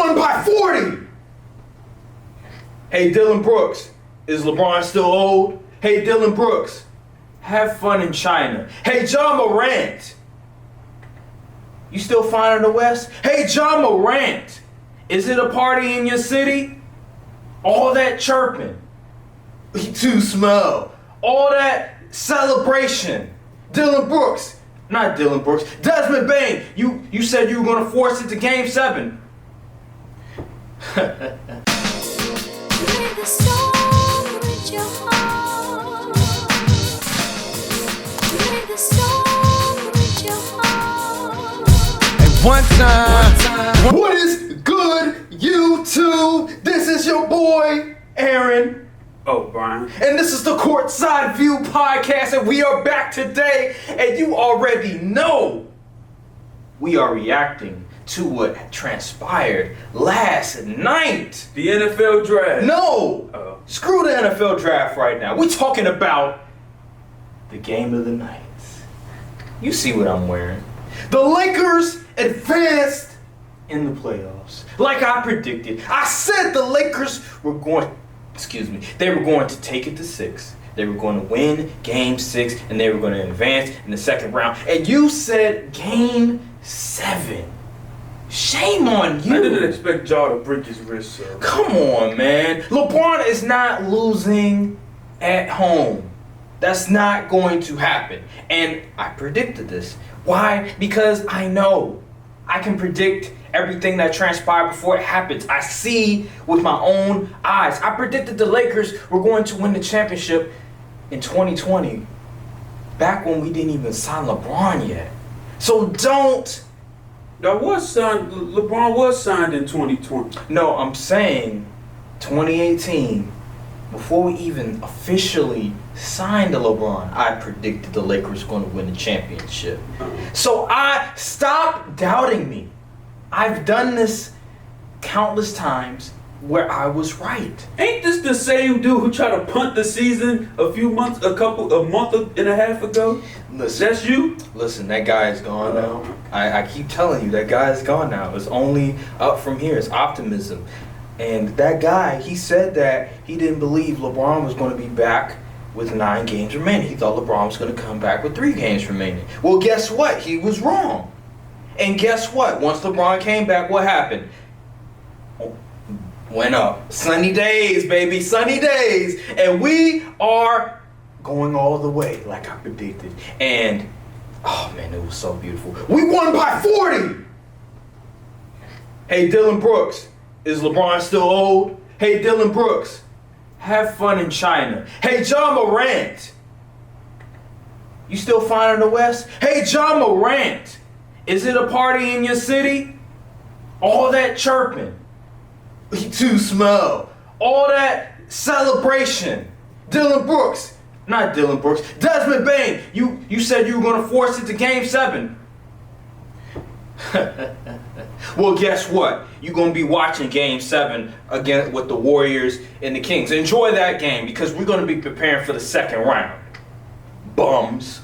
won by 40. Hey, Dylan Brooks, is LeBron still old? Hey, Dylan Brooks, have fun in China. Hey, John Morant, you still fine in the West? Hey, John Morant, is it a party in your city? All that chirping, he too small. All that celebration. Dylan Brooks, not Dylan Brooks, Desmond Bain, you said you were going to force it to Game 7. One time. What is good, YouTube? This is your boy, Aaron. Oh, Brian. And this is the Courtside View podcast, and we are back today, and you already know we are reacting to what transpired last night. The NFL draft. No! Screw the NFL draft right now. We're talking about the game of the night. You see what I'm wearing. The Lakers advanced in the playoffs. Like I predicted. I said the Lakers were going to take it to 6. They were going to win Game 6, and they were going to advance in the second round. And you said Game 7. Shame on you. I didn't expect Ja to break his wrist, sir. Come on, man. LeBron is not losing at home. That's not going to happen. And I predicted this. Why? Because I know. I can predict everything that transpired before it happens. I see with my own eyes. I predicted the Lakers were going to win the championship in 2020, back when we didn't even sign LeBron yet. So don't. LeBron was signed in 2020. No, I'm saying 2018, before we even officially signed to LeBron, I predicted the Lakers were going to win the championship. So stop doubting me. I've done this countless times where I was right. Ain't this the same dude who tried to punt the season a month and a half ago? Listen, that's you? Listen, that guy is gone now. I keep telling you, that guy is gone now. It's only up from here. It's optimism. And that guy, he said that he didn't believe LeBron was going to be back with 9 games remaining. He thought LeBron was going to come back with 3 games remaining. Well, guess what? He was wrong. And guess what? Once LeBron came back, what happened? Went up. Sunny days, baby. Sunny days. And we are going all the way like I predicted. And, oh man, it was so beautiful. We won by 40! Hey, Dylan Brooks, is LeBron still old? Hey, Dylan Brooks, have fun in China. Hey, John Morant, you still fine in the West? Hey, John Morant, is it a party in your city? All that chirping, he too small. All that celebration. Dylan Brooks, not Dylan Brooks, Desmond Bain, you said you were going to force it to Game 7. Well, guess what? You're going to be watching Game 7 again with the Warriors and the Kings. Enjoy that game, because we're going to be preparing for the second round. Bums.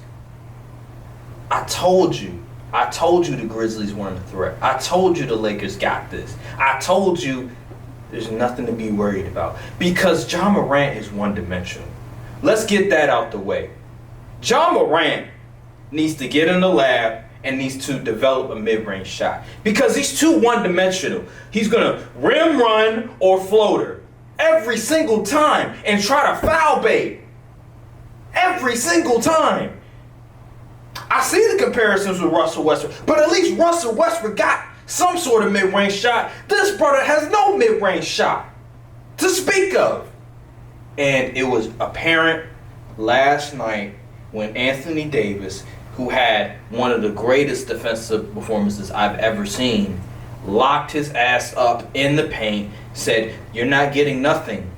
I told you the Grizzlies weren't a threat. I told you the Lakers got this. I told you there's nothing to be worried about, because John Morant is one-dimensional. Let's get that out the way. John Morant needs to get in the lab and needs to develop a mid-range shot, because he's too one-dimensional. He's going to rim run or floater every single time and try to foul bait every single time. I see the comparisons with Russell Westbrook, but at least Russell Westbrook got some sort of mid-range shot. This brother has no mid-range shot to speak of. And it was apparent last night when Anthony Davis, who had one of the greatest defensive performances I've ever seen, locked his ass up in the paint, said, "You're not getting nothing.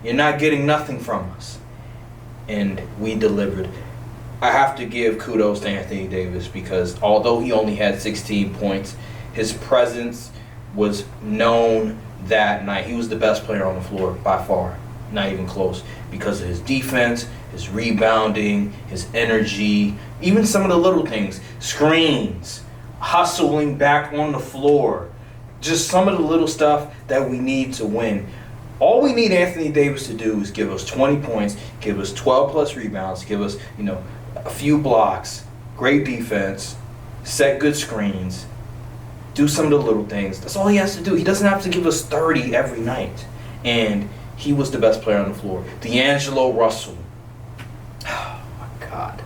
You're not getting nothing from us." And we delivered. I have to give kudos to Anthony Davis, because although he only had 16 points, his presence was known that night. He was the best player on the floor by far, not even close, because of his defense, his rebounding, his energy, even some of the little things, screens, hustling back on the floor, Just some of the little stuff that we need to win. All we need Anthony Davis to do is give us 20 points, give us 12 plus rebounds, give us, a few blocks, great defense, set good screens, do some of the little things. That's all he has to do. He doesn't have to give us 30 every night. And he was the best player on the floor. D'Angelo Russell. Oh my God.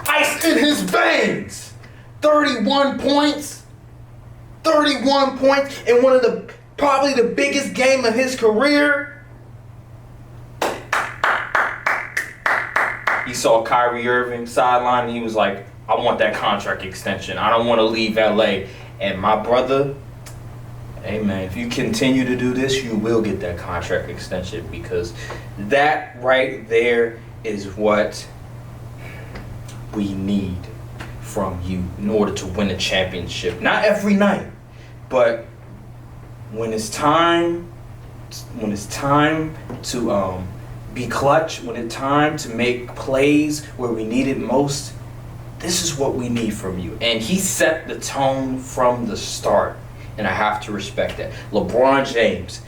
Ice in his veins. 31 points. 31 points in one of probably the biggest game of his career. He saw Kyrie Irving sideline and he was like, I want that contract extension. I don't want to leave LA. And my brother, hey man, if you continue to do this, you will get that contract extension, because that right there is what we need from you in order to win a championship. Not every night, but when it's time to be clutch, when it's time to make plays where we need it most, this is what we need from you. And he set the tone from the start, and I have to respect that. LeBron James,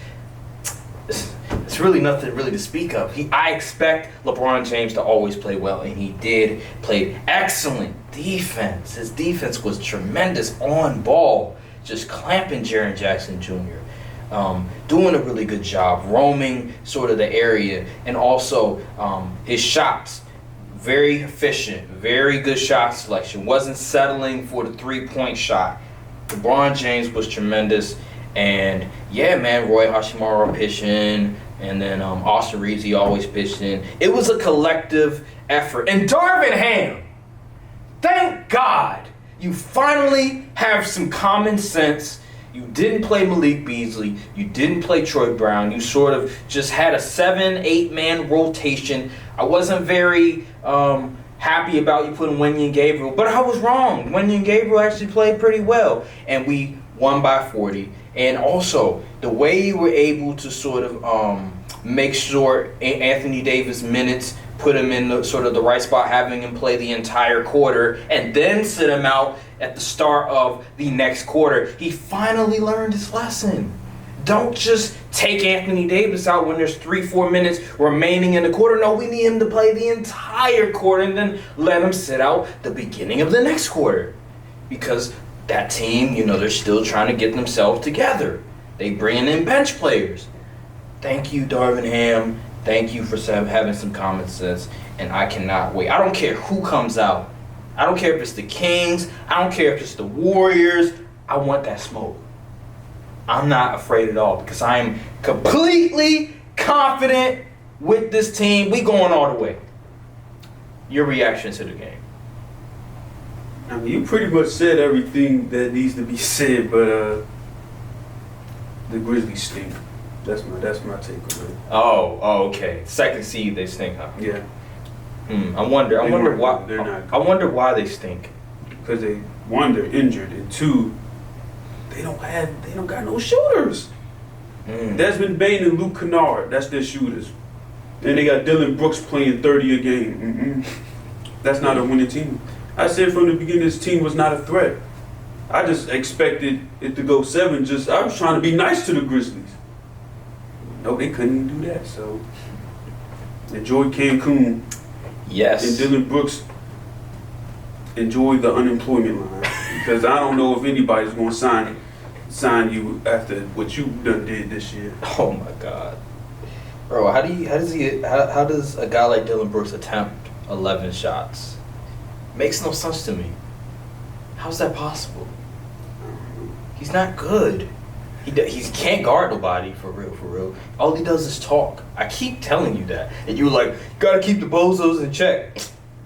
it's really nothing really to speak of. I expect LeBron James to always play well, and he did. Played excellent defense. His defense was tremendous on ball, just clamping Jaren Jackson Jr., doing a really good job, roaming sort of the area, and also his shots, very efficient, very good shot selection, wasn't settling for the three-point shot. LeBron James was tremendous, and yeah, man, Roy Hachimura pitched in, and then Austin Reeves, he always pitched in. It was a collective effort. And Darvin Ham, thank God you finally have some common sense. You didn't play Malik Beasley. You didn't play Troy Brown. You sort of just had a 7-8 man rotation. I wasn't very happy about you putting Wenyen Gabriel, but I was wrong. Wenyen Gabriel actually played pretty well, and we won by 40. And also, the way you were able to sort of make sure Anthony Davis minutes, put him in the right spot, having him play the entire quarter, and then sit him out at the start of the next quarter. He finally learned his lesson. Don't just take Anthony Davis out when there's 3-4 minutes remaining in the quarter. No, we need him to play the entire quarter and then let him sit out the beginning of the next quarter. Because that team, they're still trying to get themselves together. They bring in bench players. Thank you, Darvin Ham. Thank you for having some common sense. And I cannot wait. I don't care who comes out. I don't care if it's the Kings. I don't care if it's the Warriors. I want that smoke. I'm not afraid at all, because I am completely confident with this team. We going all the way. Your reaction to the game? I mean, you pretty much said everything that needs to be said, but the Grizzlies stink. That's my takeaway. Oh, okay. Second seed, they stink, huh? Yeah. I wonder why. They're not. I wonder why they stink. Because one, they're injured, and two, they don't got no shooters. Desmond Bain and Luke Kennard, that's their shooters. Then they got Dylan Brooks playing 30 a game. That's not a winning team. I said from the beginning, this team was not a threat. I just expected it to go 7. I was trying to be nice to the Grizzlies. No, they couldn't even do that. So enjoy Cancun. Yes. And Dylan Brooks, enjoy the unemployment line, because I don't know if anybody's going to sign you after what you done did this year. Oh my God, bro! How does a guy like Dylan Brooks attempt 11 shots? Makes no sense to me. How's that possible? He's not good. He can't guard nobody, for real. All he does is talk. I keep telling you that. And you're like, gotta keep the bozos in check.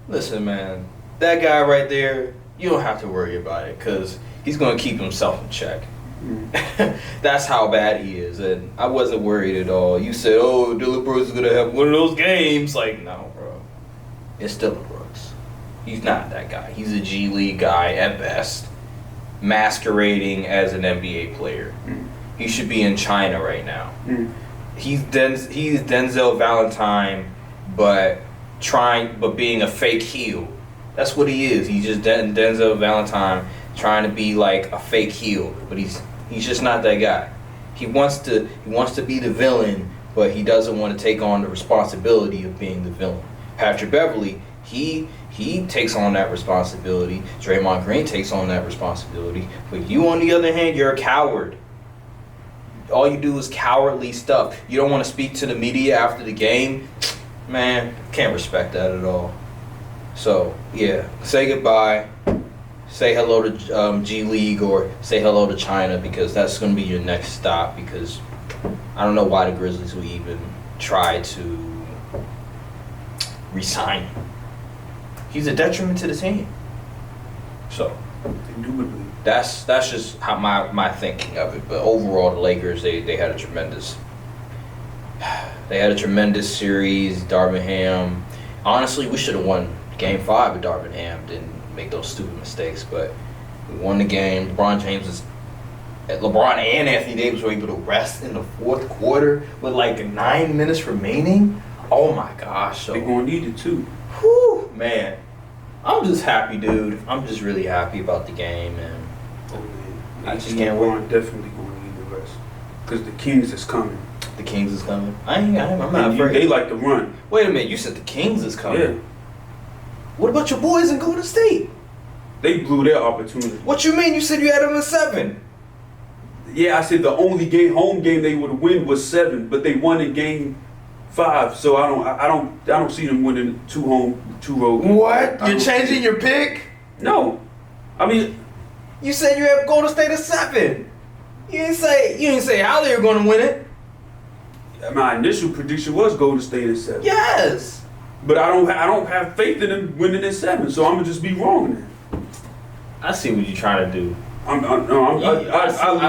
Listen, man, that guy right there, you don't have to worry about it, because he's going to keep himself in check. That's how bad he is. And I wasn't worried at all. You said, oh, Dylan Brooks is going to have one of those games. Like, no, bro. It's Dylan Brooks. He's not that guy. He's a G League guy at best, masquerading as an NBA player. He should be in China right now. He's Denzel Valentine, but being a fake heel. That's what he is. He's just Denzel Valentine trying to be like a fake heel, but he's just not that guy. He wants to be the villain, but he doesn't want to take on the responsibility of being the villain. Patrick Beverley, he takes on that responsibility. Draymond Green takes on that responsibility. But you, on the other hand, you're a coward. All you do is cowardly stuff. You don't want to speak to the media after the game. Man, can't respect that at all. So, yeah, say goodbye. Say hello to G League or say hello to China, because that's going to be your next stop, because I don't know why the Grizzlies would even try to resign him. He's a detriment to the team. So, that's just how my thinking of it. But overall, the Lakers, they had a tremendous series. Darvin Ham. Honestly, we should have won Game 5 if Darvin Ham didn't make those stupid mistakes. But we won the game. LeBron and Anthony Davis were able to rest in the fourth quarter with like 9 minutes remaining. Oh my gosh! So they're gonna need it too. Whew, man. I'm just happy, dude. I'm just really happy about the game, man. Oh man, I just can't wait. Definitely gonna need the rest, because the Kings is coming. The Kings is coming. I'm not afraid. They like to run. Wait a minute, you said the Kings is coming. Yeah. What about your boys in Golden State? They blew their opportunity. What you mean? You said you had them in 7. Yeah, I said the only home game they would win was 7, but they won in Game 5. So I don't see them winning 2 road games. What? You're changing your pick? No, I mean, you said you had Golden State at 7. You didn't say how they were going to win it. my initial prediction was Golden State at 7. Yes. But I don't have faith in them winning at 7, so I'm gonna just be wrong then. I see what you're trying to do. I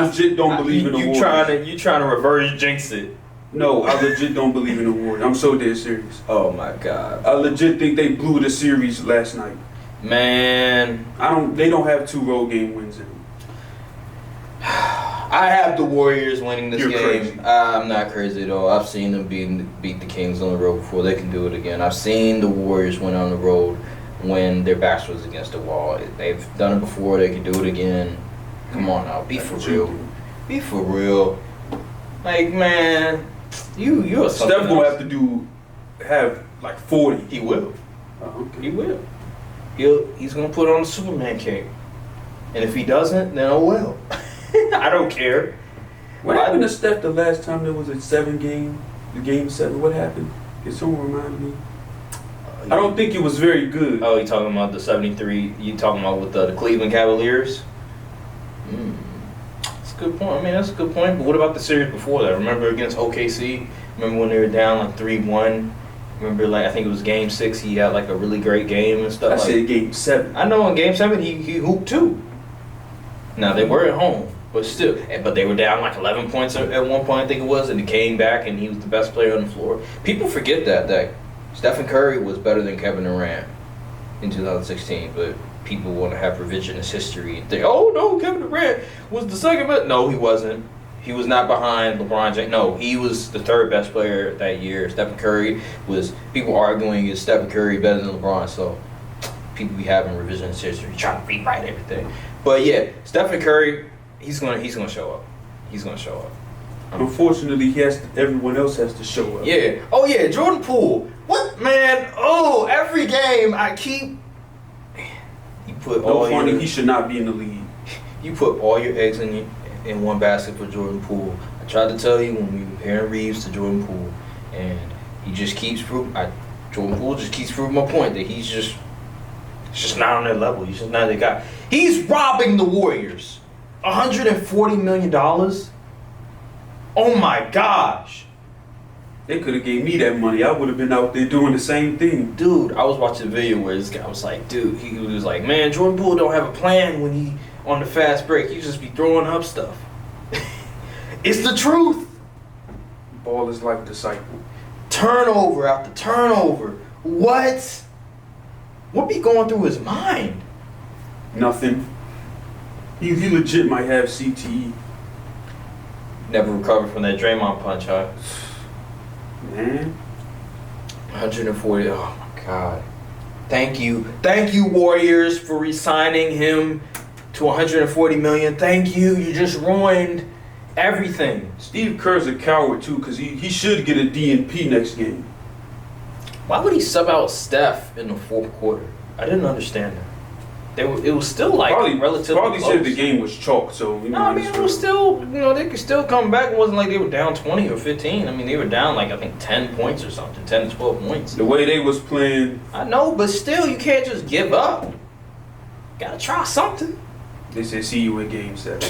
legit don't believe in the Warriors. You trying to reverse jinx it. No, I legit don't believe in the Warriors. I'm so dead serious. Oh my God. I legit think they blew the series last night. Man, They don't have 2 road game wins in them. I have the Warriors winning this You're game. crazy. I'm not crazy at all. I've seen them beat the Kings on the road before. They can do it again. I've seen the Warriors win on the road when their backs was against the wall. They've done it before. They can do it again. Come on now, be for real. Be for real. Like, man, you're something Steph gonna else. have like 40. He will. Okay. He will. He's gonna put on the Superman cape. And if he doesn't, then oh well. I don't care. What happened to Steph the last time there was a 7 game? The Game 7. What happened? Can someone remind me? I don't think it was very good. Oh, you talking about the 73? You talking about with the Cleveland Cavaliers? That's a good point. I mean, that's a good point. But what about the series before that? Remember against OKC? Remember when they were down like 3-1? Remember, like, I think it was Game 6. He had like a really great game and stuff. I said Game 7. I know in Game 7 he hooped too. Now they were at home, but still. But they were down like 11 points at one point, I think it was, and he came back and he was the best player on the floor. People forget that Stephen Curry was better than Kevin Durant in 2016, but people want to have revisionist history and think, oh no, Kevin Durant was the second best. No, he wasn't. He was not behind LeBron James. No, he was the 3rd best player that year. Stephen Curry was, people arguing, is Stephen Curry better than LeBron? So people be having revisionist history, trying to rewrite everything. But yeah, Stephen Curry, he's gonna show up. He's gonna show up. Unfortunately, everyone else has to show up. Yeah. Oh yeah, Jordan Poole. What, man? Oh, every game you put all he should not be in the league. You put all your eggs in one basket for Jordan Poole. I tried to tell you when we were comparing Reeves to Jordan Poole, and he just keeps proving. Jordan Poole just keeps proving my point that he's just not on that level. He's just not that guy. He's robbing the Warriors. $140 million. Oh my gosh. They could have gave me that money. I would have been out there doing the same thing. Dude, I was watching a video where this guy was like, dude, he was like, man, Jordan Poole don't have a plan when he on the fast break. He just be throwing up stuff. It's the truth. Ball is like a disciple. Turnover after turnover. What? What be going through his mind? Nothing. He legit might have CTE. Never recovered from that Draymond punch, huh? Man. 140. Oh my God. Thank you, Warriors, for re-signing him to to 140 million. Thank you. You just ruined everything. Steve Kerr's a coward too, because he should get a DNP next game. Why would he sub out Steph in the fourth quarter? I didn't understand that. It was still like relatively probably close. said the game was chalk, so you know. No, I mean it was still, they could still come back. It wasn't like they were down 20 or 15. I mean they were down like I think 10 points or something, 10 to 12 points. The way they was playing. I know, but still you can't just give up. Gotta try something. They said see you in game 7.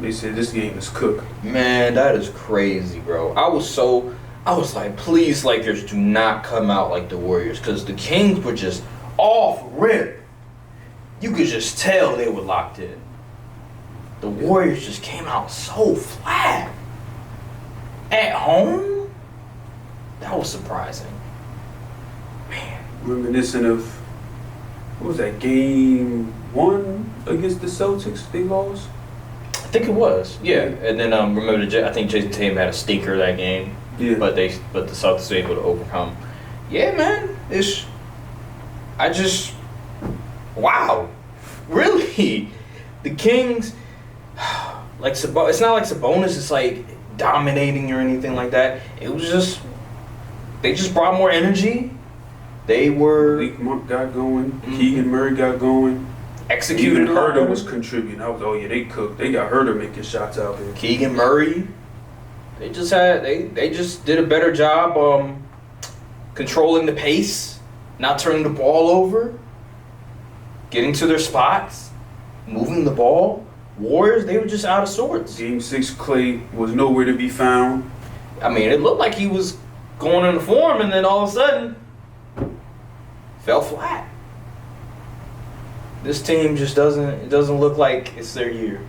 They said this game is cooked. Man, that is crazy, bro. I was like, please, Lakers, do not come out like the Warriors, because the Kings were just off rip. You could just tell they were locked in. The Warriors just came out so flat. At home? That was surprising. Man. Reminiscent of, what was that, game 1 against the Celtics they lost? I think it was, yeah. And then remember, I think Jason Tatum had a stinker that game. Yeah. But the Celtics were able to overcome. Yeah, man. Wow. Really? The Kings, like, it's not like Sabonis is like dominating or anything like that. It was just, they just brought more energy. They were. Malik Monk got going. Mm-hmm. Keegan Murray got going. Executed. Even Herter was contributing. They cooked. They got Herter making shots out there. Keegan Murray. They just did a better job controlling the pace, not turning the ball over, getting to their spots, moving the ball. Warriors, they were just out of sorts. Game 6, Clay was nowhere to be found. I mean, it looked like he was going into form, and then all of a sudden, fell flat. This team just doesn't look like it's their year.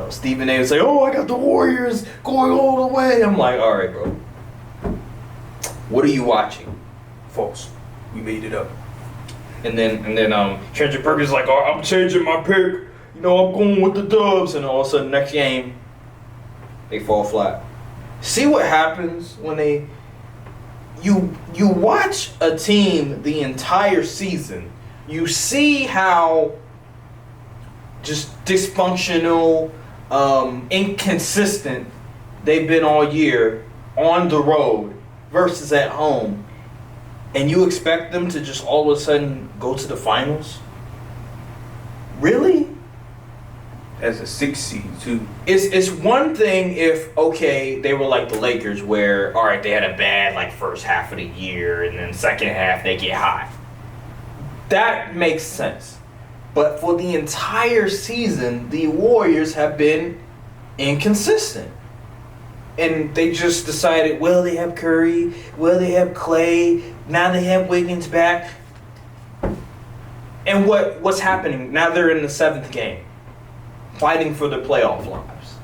Stephen A was like, "Oh, I got the Warriors going all the way." I'm like, "All right, bro. What are you watching?" False. We made it up. And then Kendrick Perkins is like, "Oh, I'm changing my pick. I'm going with the Dubs." And all of a sudden, next game, they fall flat. See what happens when you watch a team the entire season. You see how just dysfunctional, inconsistent they've been all year on the road versus at home, and you expect them to just all of a sudden go to the finals? Really? As a 6 seed too. It's one thing if, okay, they were like the Lakers where, all right, they had a bad first half of the year and then second half they get hot. That makes sense. But for the entire season, the Warriors have been inconsistent. And they just decided, well, they have Curry, well, they have Clay, now they have Wiggins back. And what's happening? Now they're in the 7th game, fighting for their playoff lives.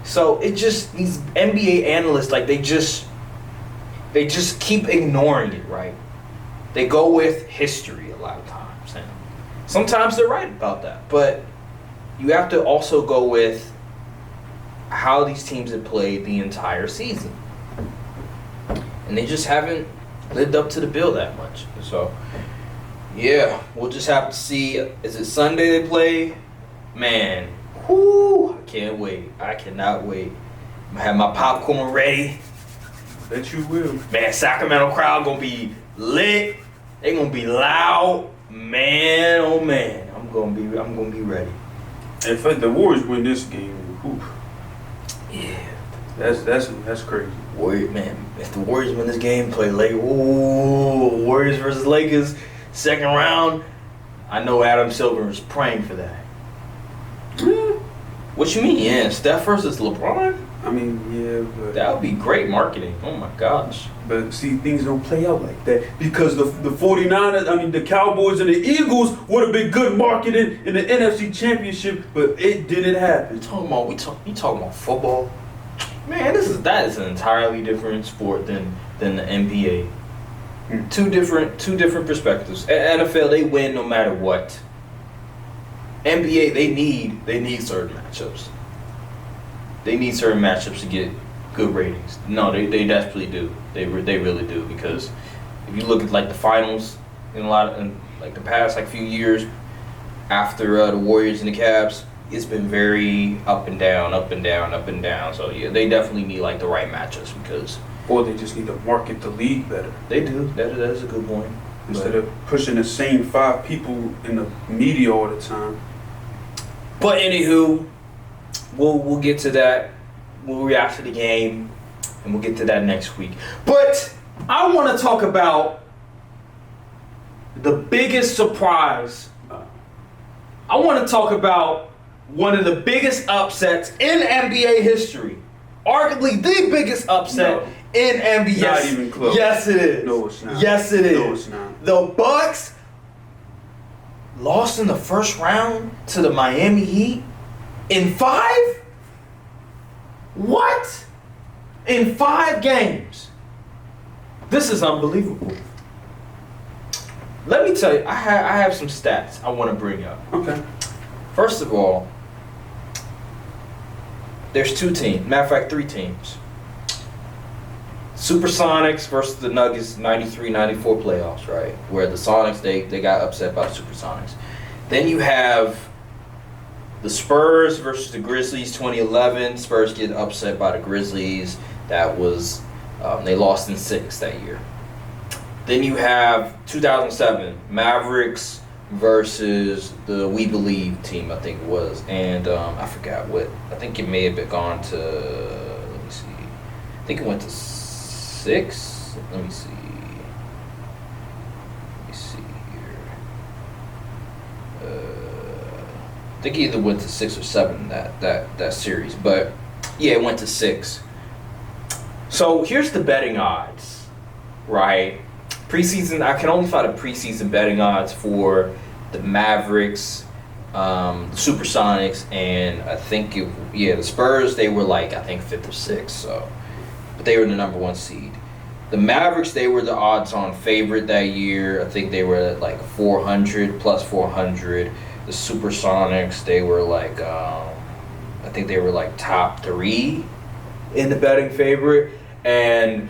So it just, these NBA analysts, they just keep ignoring it, right? They go with history a lot of times. And sometimes they're right about that, but you have to also go with how these teams have played the entire season. And they just haven't lived up to the bill that much. So, yeah, we'll just have to see. Is it Sunday they play? Man, whoo, I can't wait. I cannot wait. I have my popcorn ready. Bet you will. Man, Sacramento crowd gonna be lit. They gonna be loud. Man, oh man, I'm gonna be ready. If the Warriors win this game, whew, Yeah. that's crazy. Man, if the Warriors win this game, play late. Ooh, Warriors versus Lakers, second round. I know Adam Silver is praying for that. What you mean? Yeah, Steph versus LeBron? I mean, yeah, but That would be great marketing. Oh my gosh. But see, things don't play out like that because the 49ers, the Cowboys and the Eagles would have been good marketing in the NFC Championship, but it didn't happen. You talking about football? Man, that is an entirely different sport than the NBA. Two different perspectives. NFL, they win no matter what. NBA, they need certain matchups. They need certain matchups to get good ratings. No, they desperately do. They really do, because if you look at the finals in the past few years, after the Warriors and the Cavs, it's been very up and down, up and down, up and down. So yeah, they definitely need like the right matchups because. Or they just need to market the league better. They do. That is a good point. Instead of pushing the same 5 people in the media all the time. But anywho, we'll get to that. We'll react to the game, and we'll get to that next week. But I want to talk about the biggest surprise. I want to talk about one of the biggest upsets in NBA history. Arguably the biggest upset in NBA. Not even close. Yes, it is. No, it's not. Yes, it is. No, it's not. The Bucks lost in the first round to the Miami Heat in 5? What? In 5 games. This is unbelievable. Let me tell you, I have some stats I want to bring up. Okay. First of all, there's 2 teams. Matter of fact, 3 teams. Supersonics versus the Nuggets, 93-94 playoffs, right? Where the Sonics, they got upset by the Supersonics. Then you have the Spurs versus the Grizzlies, 2011. Spurs get upset by the Grizzlies. That was, they lost in 6 that year. Then you have 2007, Mavericks versus the We Believe team, I think it was. And I forgot what. I think it may have been gone to, let me see. I think it went to 6. Let me see. I think it either went to 6 or 7 that series. But yeah, it went to 6. So here's the betting odds, right? Preseason, I can only find a preseason betting odds for the Mavericks, Supersonics, and I think the Spurs. They were like, I think 5th or 6th. So, but they were the number 1 seed. The Mavericks, they were the odds-on favorite that year. I think they were at like 400 plus 400. The Supersonics, they were like, I think they were like top 3 in the betting favorite, and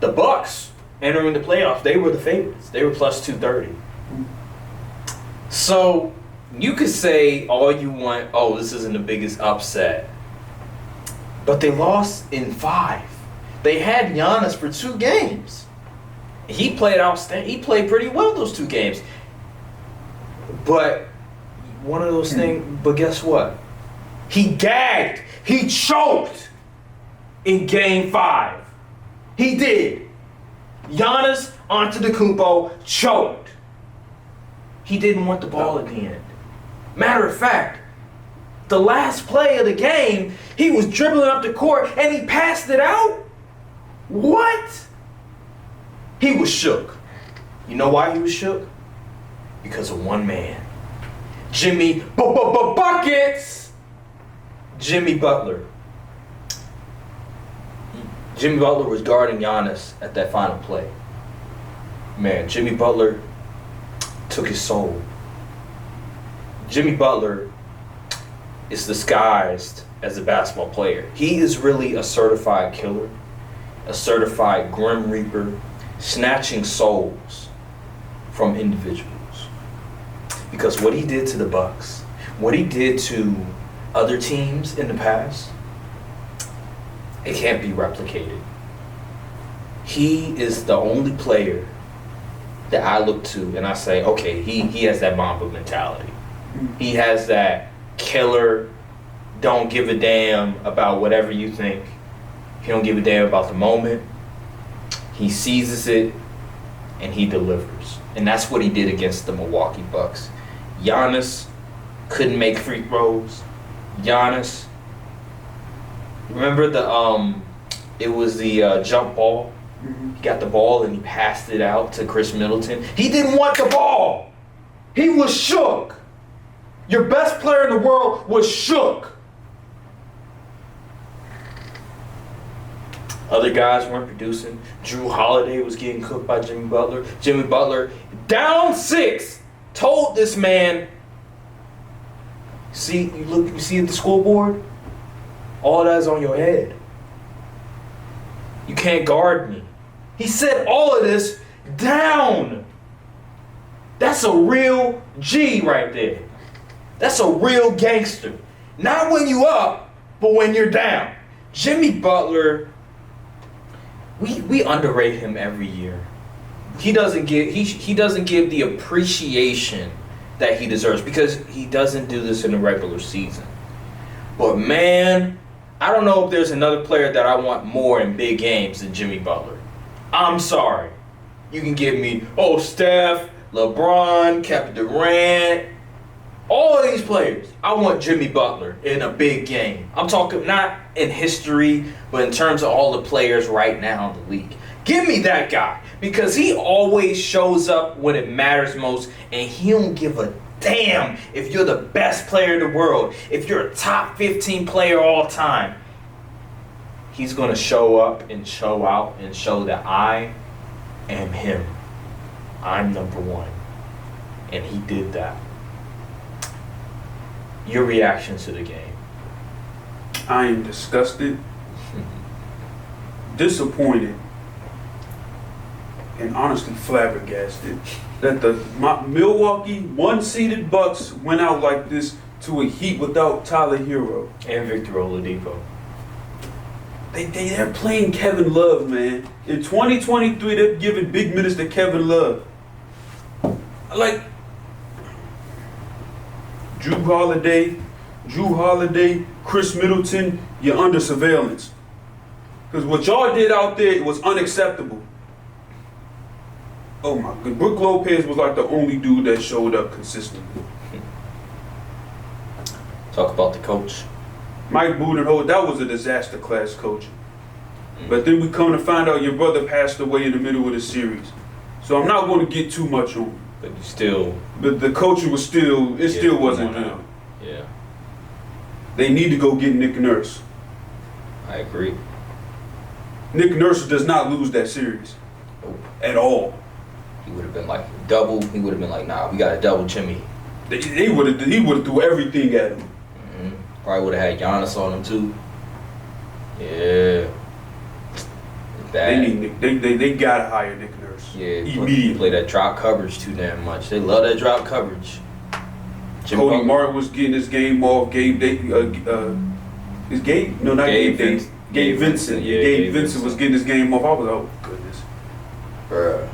the Bucks entering the playoffs, they were the favorites. They were plus 230. So you could say all you want, oh, this isn't the biggest upset. But they lost in 5. They had Giannis for 2 games. He played outstanding. He played pretty well those 2 games. But one of those things, but guess what? He gagged. He choked in game 5. He did. Giannis Antetokounmpo choked. He didn't want the ball at the end. Matter of fact, the last play of the game, he was dribbling up the court and he passed it out. What? He was shook. You know why he was shook? Because of one man. Jimmy Buckets. Jimmy Butler. Jimmy Butler was guarding Giannis at that final play. Man, Jimmy Butler took his soul. Jimmy Butler is disguised as a basketball player. He is really a certified killer, a certified grim reaper, snatching souls from individuals. Because what he did to the Bucks, what he did to other teams in the past, it can't be replicated. He is the only player that I look to and I say, okay, he has that Mamba mentality. He has that killer, don't give a damn about whatever you think. He don't give a damn about the moment. He seizes it and he delivers. And that's what he did against the Milwaukee Bucks. Giannis couldn't make free throws. Giannis, remember it was the jump ball? He got the ball and he passed it out to Chris Middleton. He didn't want the ball. He was shook. Your best player in the world was shook. Other guys weren't producing. Drew Holiday was getting cooked by Jimmy Butler. Jimmy Butler, down 6, told this man, you see at the scoreboard? All that is on your head. You can't guard me. He said all of this down. That's a real G right there. That's a real gangster. Not when you up, but when you're down. Jimmy Butler, we underrate him every year. He doesn't give the appreciation that he deserves because he doesn't do this in the regular season. But man, I don't know if there's another player that I want more in big games than Jimmy Butler. I'm sorry. You can give me, Steph, LeBron, Kevin Durant, all of these players. I want Jimmy Butler in a big game. I'm talking not in history, but in terms of all the players right now in the league. Give me that guy because he always shows up when it matters most, and he don't give a damn if you're the best player in the world, if you're a top 15 player all time. He's going to show up and show out and show that I am him. I'm number one. And he did that. Your reaction to the game? I am disgusted, disappointed, and honestly flabbergasted that the Milwaukee one-seeded Bucks went out like this to a Heat without Tyler Hero And Victor Oladipo. They're playing Kevin Love, man. In 2023, they're giving big minutes to Kevin Love. Like Drew Holiday, Chris Middleton, you're under surveillance. Because what y'all did out there was unacceptable. Oh my God. Brook Lopez was like the only dude that showed up consistently. Talk about the coach. Mike Budenholzer, that was a disaster class coaching. But then we come to find out your brother passed away in the middle of the series. So I'm not going to get too much on it. But the coaching was still wasn't good. Yeah. They need to go get Nick Nurse. I agree. Nick Nurse does not lose that series. Nope. At all. He would have been like double. He would have been like, nah, we got to double Jimmy. He would have threw everything at him. Mm-hmm. Probably would have had Giannis on him too. Yeah. They gotta hire Nick Nurse. Yeah, immediately. Play that drop coverage too damn much. They love that drop coverage. Cody Martin was getting his game off. Gabe Vincent. Gabe Vincent was getting his game off. I was oh goodness, bruh,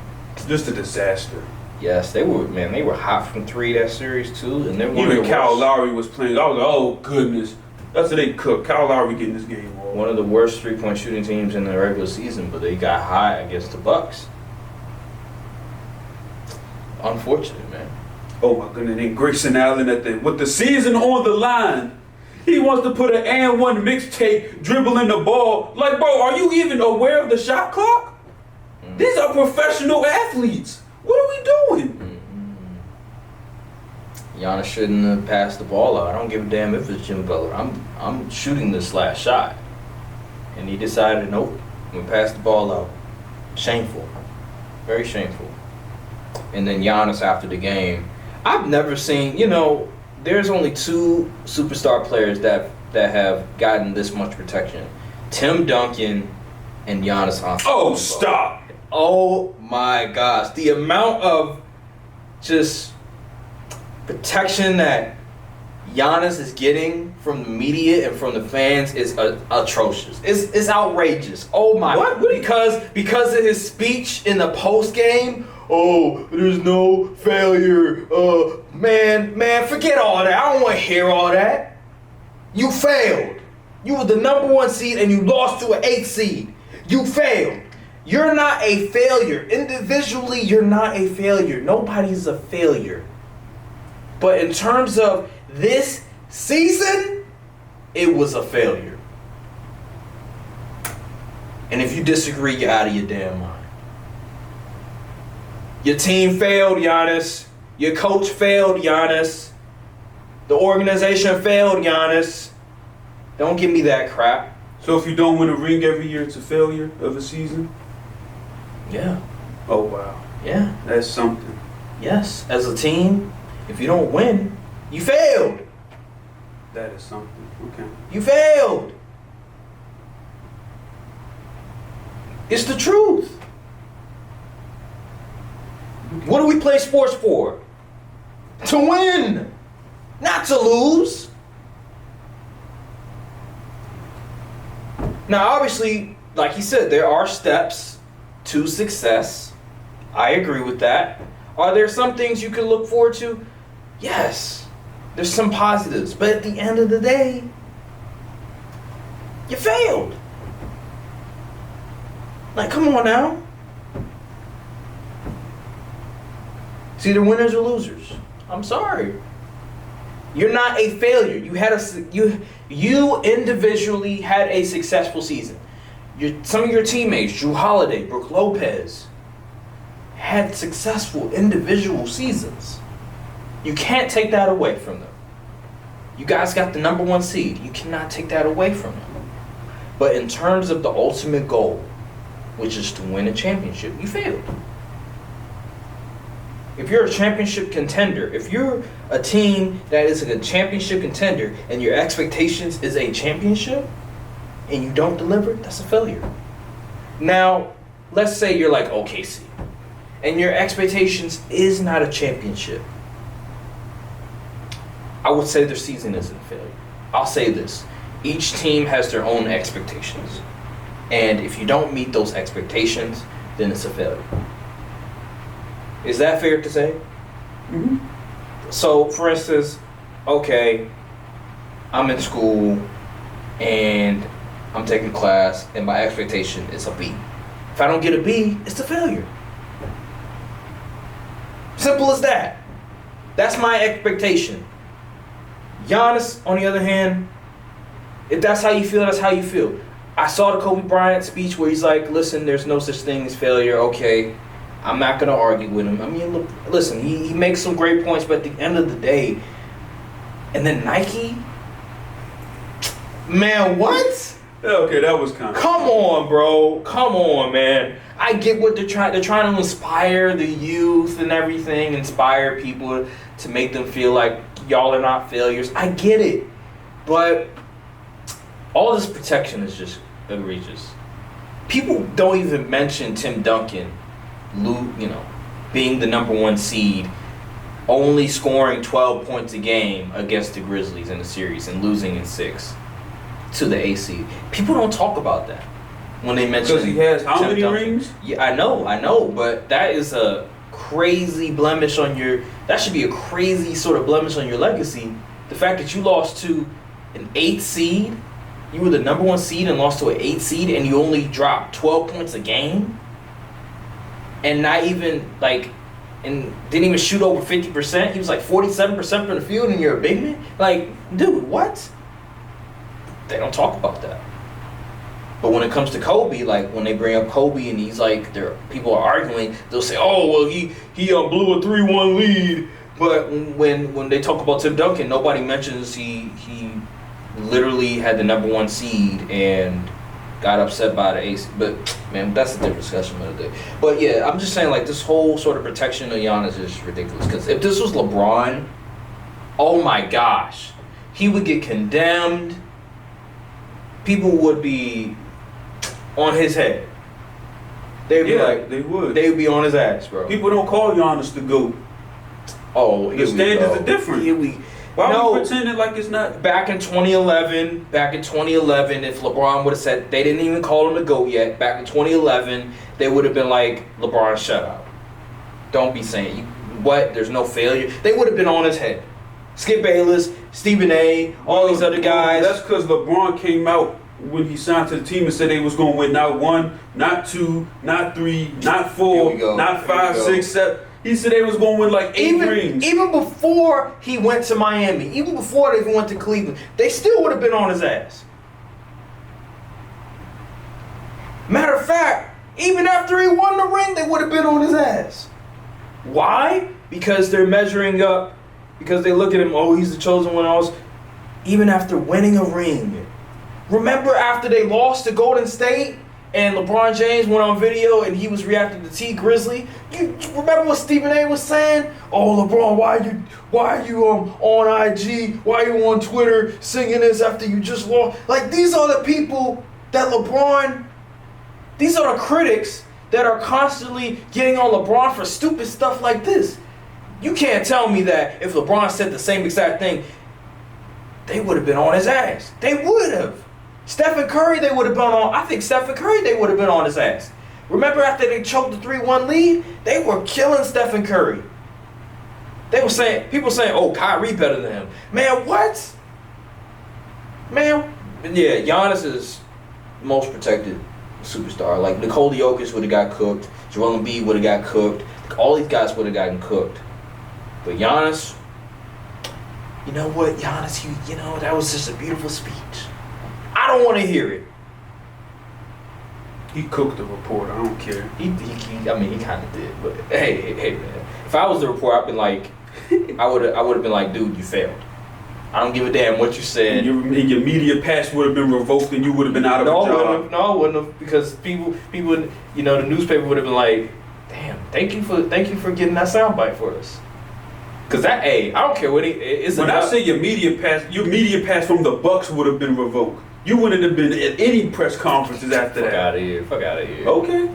just a disaster. Yes, they were hot from three that series too, and then even Kyle Lowry was playing. I was like, oh goodness, that's what they cooked. Kyle Lowry getting his game off. One of the worst 3-point shooting teams in the regular season, but they got high against the Bucks. Unfortunate, man. Oh my goodness, and Grayson Allen with the season on the line. He wants to put an and one mixtape dribbling the ball. Like, bro, are you even aware of the shot clock? Mm-hmm. These are professional athletes. What are we doing? Mm-hmm. Giannis shouldn't have passed the ball out. I don't give a damn if it's Jimmy Butler. I'm shooting this last shot. And he decided, nope, I'm going to pass the ball out. Shameful. Very shameful. And then Giannis after the game. I've never seen, there's only two superstar players that have gotten this much protection. Tim Duncan and Giannis Antetokounmpo. Oh, stop. Oh my gosh. The amount of just protection that Giannis is getting from the media and from the fans is atrocious. It's outrageous. Oh my! What? Because of his speech in the post game. Oh, there's no failure. Man, forget all that. I don't want to hear all that. You failed. You were the number 1 seed and you lost to an 8 seed. You failed. You're not a failure. Individually, you're not a failure. Nobody's a failure. But in terms of this season, it was a failure. And if you disagree, you're out of your damn mind. Your team failed, Giannis. Your coach failed, Giannis. The organization failed, Giannis. Don't give me that crap. So if you don't win a ring every year, it's a failure of a season? Yeah. Oh, wow. Yeah. That's something. Yes. As a team, if you don't win, you failed. That is something. Okay. You failed. It's the truth. What do we play sports for? To win. not to lose. Now, obviously, like he said, there are steps to success. I agree with that. Are there some things you can look forward to? Yes. There's some positives. But at the end of the day, you failed. Like, come on now. It's either winners or losers. I'm sorry. You're not a failure. You individually had a successful season. Some of your teammates, Drew Holiday, Brooke Lopez, had successful individual seasons. You can't take that away from them. You guys got the number 1 seed. You cannot take that away from them. But in terms of the ultimate goal, which is to win a championship, you failed. If you're a championship contender, if you're a team that is a championship contender and your expectations is a championship and you don't deliver, that's a failure. Now, let's say you're like OKC and your expectations is not a championship. I would say their season isn't a failure. I'll say this. Each team has their own expectations. And if you don't meet those expectations, then it's a failure. Is that fair to say? Mm-hmm. So, for instance, okay, I'm in school and I'm taking class and my expectation is a B. If I don't get a B, it's a failure. Simple as that. That's my expectation. Giannis, on the other hand, if that's how you feel, that's how you feel. I saw the Kobe Bryant speech where he's like, listen, there's no such thing as failure. Okay, I'm not going to argue with him. I mean, look, listen, he makes some great points, but at the end of the day, and then Nike? Man, what? Yeah, okay, that was kind of... Come on, bro. Come on, man. I get what they're trying. They're trying to inspire the youth and everything, inspire people to make them feel like y'all are not failures. I get it. But all this protection is just egregious. People don't even mention Tim Duncan, being the number 1 seed, only scoring 12 points a game against the Grizzlies in the series and losing in 6 to the A seed. People don't talk about that when they mention. Because he has how Tim many Duncan. rings? Yeah, I know, but that is a crazy blemish on your. That should be a crazy sort of blemish on your legacy. The fact that you lost to an 8th seed, you were the number 1 seed and lost to an 8th seed, and you only dropped 12 points a game. And not even and didn't even shoot over 50%. He was like 47% from the field, and you're a big man. Like, dude, what? They don't talk about that. But when it comes to Kobe, like when they bring up Kobe and he's like, people are arguing, they'll say, "Oh, well, he blew a 3-1 lead." But when they talk about Tim Duncan, nobody mentions he literally had the number 1 seed and got upset by the ace. But man, that's a different discussion of the day. But yeah, I'm just saying, like, this whole sort of protection of Giannis is ridiculous. Because if this was LeBron, oh my gosh, he would get condemned. People would be on his head. They'd be they would. They'd be on his ass, bro. People don't call Giannis the GOAT. Oh, the standards are different. Why are we pretending like it's not? Back in 2011, if LeBron would have said, they didn't even call him the GOAT yet. Back in 2011, they would have been like, LeBron, shut up. Don't be saying, there's no failure. They would have been on his head. Skip Bayless, Stephen A., all these other guys. That's because LeBron came out when he signed to the team and said they was going to win not 1, not 2, not 3, not 4, not 5, 6, 7. He said they was going to win like 8 rings. Even before he went to Miami, even before they even went to Cleveland, they still would have been on his ass. Matter of fact, even after he won the ring, they would have been on his ass. Why? Because they're measuring up. Because they look at him, oh, he's the chosen one. Else, even after winning a ring. Remember after they lost to Golden State and LeBron James went on video and he was reacting to T Grizzly? You remember what Stephen A was saying? Oh, LeBron, why are you on IG? Why are you on Twitter singing this after you just lost? Like, these are the people that these are the critics that are constantly getting on LeBron for stupid stuff like this. You can't tell me that if LeBron said the same exact thing, they would have been on his ass. They would have. Stephen Curry, they would have been on. I think Stephen Curry, they would have been on his ass. Remember after they choked the 3-1 lead, they were killing Stephen Curry. They were saying, people saying, "Oh, Kyrie better than him." Man, what? Man, yeah, Giannis is the most protected superstar. Like Nikola Jokic would have got cooked. Joel Embiid would have got cooked. All these guys would have gotten cooked. But Giannis, you know what? Giannis, you know, that was just a beautiful speech. I don't want to hear it. He cooked the reporter. I don't care. I mean, he kind of did. But hey, man. If I was the reporter, I'd been like, I would have been like, dude, you failed. I don't give a damn what you said. Your media pass would have been revoked, and you would have been out of a job. No, I wouldn't have, because people, you know, the newspaper would have been like, damn, thank you for getting that soundbite for us. Cause that, hey, I don't care what I say your media pass from the Bucks would have been revoked. You wouldn't have been at any press conferences after that. Fuck out of here. Okay.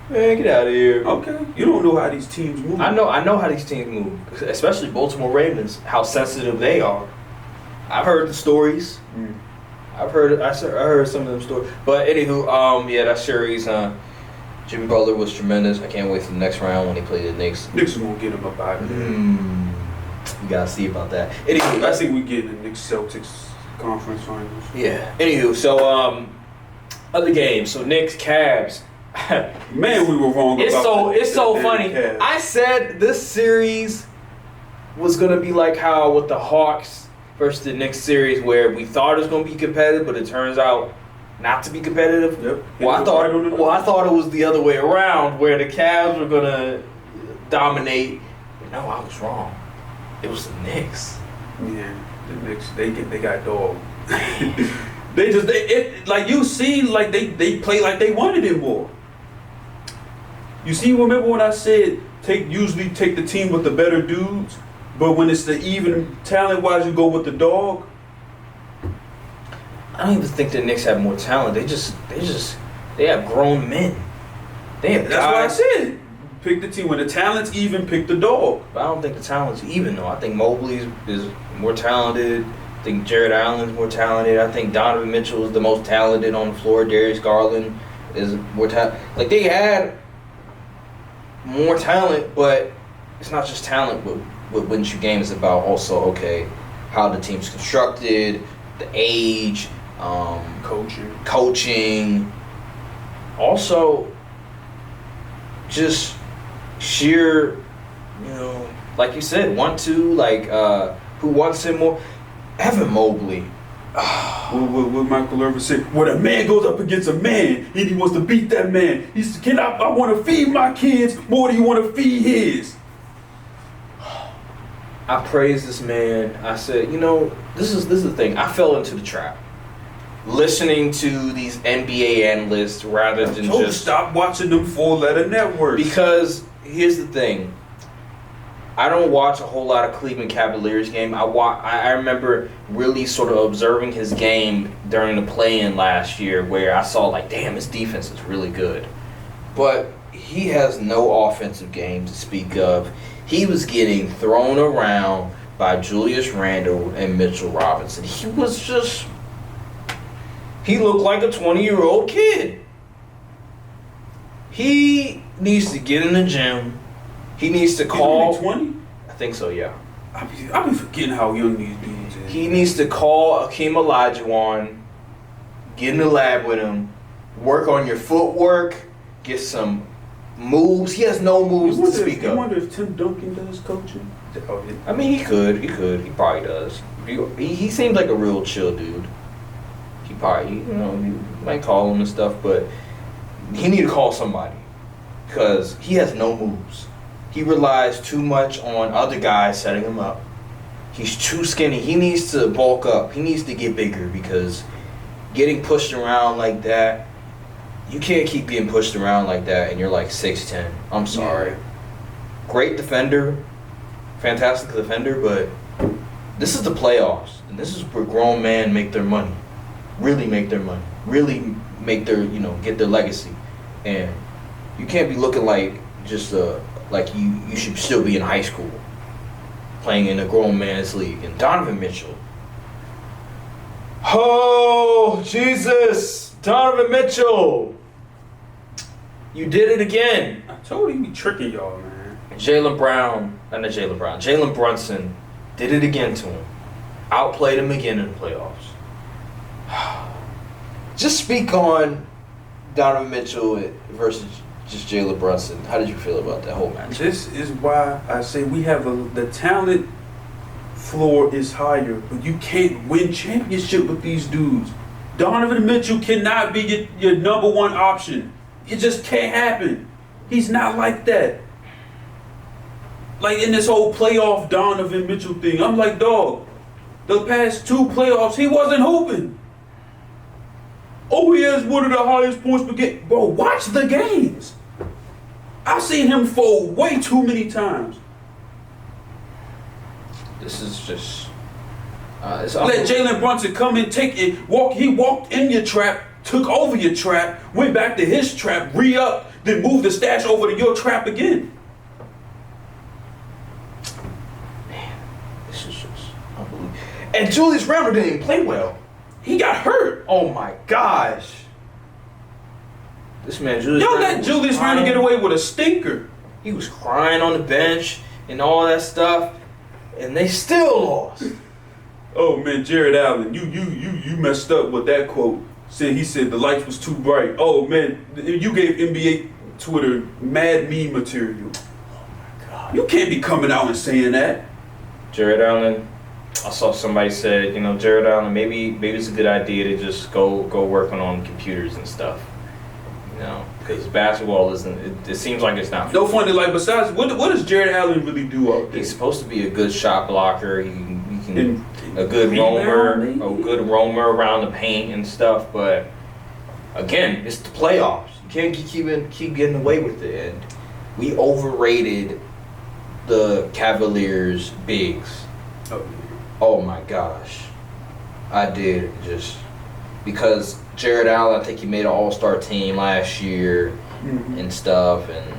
Man, get out of here. Okay. You don't know how these teams move. I know how these teams move, especially Baltimore Ravens. How sensitive they are. I've heard the stories. I heard some of them stories. But anywho, yeah, that series, Jimmy Butler was tremendous. I can't wait for the next round when they play the Knicks. Knicks won't get him up out of there. We gotta see about that. Anywho, I think we get the Knicks Celtics conference finals. Yeah. Anywho, so other games. So Knicks Cavs. Man, we were wrong. It's so funny. Cavs. I said this series was gonna be like how with the Hawks versus the Knicks series, where we thought it was gonna be competitive, but it turns out not to be competitive. Yep. Well, I thought it was the other way around, where the Cavs were gonna dominate. But no, I was wrong. It was the Knicks. Yeah, the Knicks. They got dogged. Like you see, like they play like they wanted it more. You see, remember when I said usually take the team with the better dudes, but when it's the even talent wise, you go with the dog. I don't even think the Knicks have more talent. They have grown men. They have That's guys. what I said. Pick the team when the talent's even. Pick the dog. But I don't think the talent's even though. I think Mobley is more talented. I think Jared Allen's more talented. I think Donovan Mitchell is the most talented on the floor. Darius Garland is more talented. Like they had more talent, but it's not just talent. What wins you games is about also how the team's constructed, the age, coaching. Also, just sheer, like you said, who wants him more? Evan Mobley. What Michael Irvin said, when a man goes up against a man and he wants to beat that man, he said, I want to feed my kids more than you want to feed his. I praise this man. I said, this is the thing. I fell into the trap. Listening to these NBA analysts rather than just stop watching them 4-letter networks. Because here's the thing. I don't watch a whole lot of Cleveland Cavaliers game. I remember really sort of observing his game during the play-in last year where I saw damn, his defense is really good. But he has no offensive game to speak of. He was getting thrown around by Julius Randle and Mitchell Robinson. He looked like a 20-year-old kid. He needs to get in the gym. He needs to call. 20? I think so, yeah. I be forgetting how young these dudes is. He needs to call Akeem Olajuwon, get in the lab with him, work on your footwork, get some moves. He has no moves to speak of. I wonder if Tim Duncan does coaching. I mean, he could. He probably does. He seems like a real chill dude. He probably, you might call him and stuff, but he need to call somebody because he has no moves. He relies too much on other guys setting him up. He's too skinny. He needs to bulk up. He needs to get bigger because getting pushed around like that, you can't keep getting pushed around like that and you're 6'10". I'm sorry. Yeah. Great defender, fantastic defender, but this is the playoffs. And this is where grown men make their money. Really make their money. Really make their, get their legacy. And you can't be looking like just like you should still be in high school. playing in a grown man's league. And Donovan Mitchell. Oh, Jesus. Donovan Mitchell. You did it again. I told you he be tricking y'all, man. Jalen Brunson did it again to him. Outplayed him again in the playoffs. Just speak on Donovan Mitchell versus just Jalen Brunson. How did you feel about that whole match? This is why I say we have the talent floor is higher, but you can't win championship with these dudes. Donovan Mitchell cannot be your number one option. It just can't happen. He's not like that. Like in this whole playoff Donovan Mitchell thing, I'm like, dog, the past 2 playoffs, he wasn't hooping. Oh, he has one of the highest points per game. Bro, watch the games. I've seen him fold way too many times. This is just... Let Jalen Brunson come and take it. He walked in your trap, took over your trap, went back to his trap, re-up, then moved the stash over to your trap again. Man, this is just unbelievable. And Julius Randle didn't even play well. He got hurt. Oh my gosh. This man, Julius Y'all Randle let Julius Randle get away with a stinker. He was crying on the bench and all that stuff, and they still lost. Oh man, Jared Allen, you messed up with that quote. He said the lights was too bright. Oh man, you gave NBA Twitter mad meme material. Oh my God. You can't be coming out and saying that. Jared Allen, I saw somebody said, Jared Allen, maybe it's a good idea to just go working on computers and stuff. Because basketball isn't. It seems like it's not. No funny. Like besides, what does Jared Allen really do out there? He's supposed to be a good shot blocker. He can a good rebound, roamer around the paint and stuff. But again, it's the playoffs. You can't keep getting away with it. And we overrated the Cavaliers' bigs. Oh my gosh, I did just because Jared Allen, I think he made an All-Star team last year and stuff, and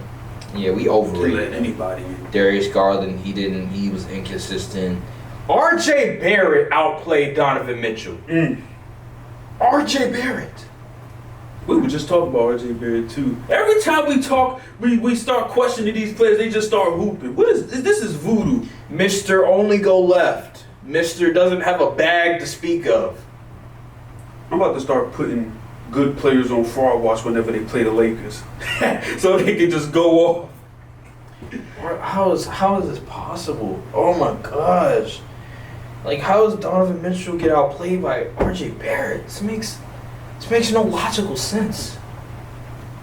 yeah, we overrated. Can't let anybody in. Darius Garland, he was inconsistent. R.J. Barrett outplayed Donovan Mitchell. R.J. Barrett. We were just talking about R.J. Barrett too. Every time we talk, we start questioning these players. They just start hooping. This is voodoo. Mr. Only Go Left. Mr. Doesn't have a bag to speak of. I'm about to start putting good players on fraud watch whenever they play the Lakers, so they can just go off. How is this possible? Oh my gosh! Like, how does Donovan Mitchell get outplayed by R.J. Barrett? This makes no logical sense.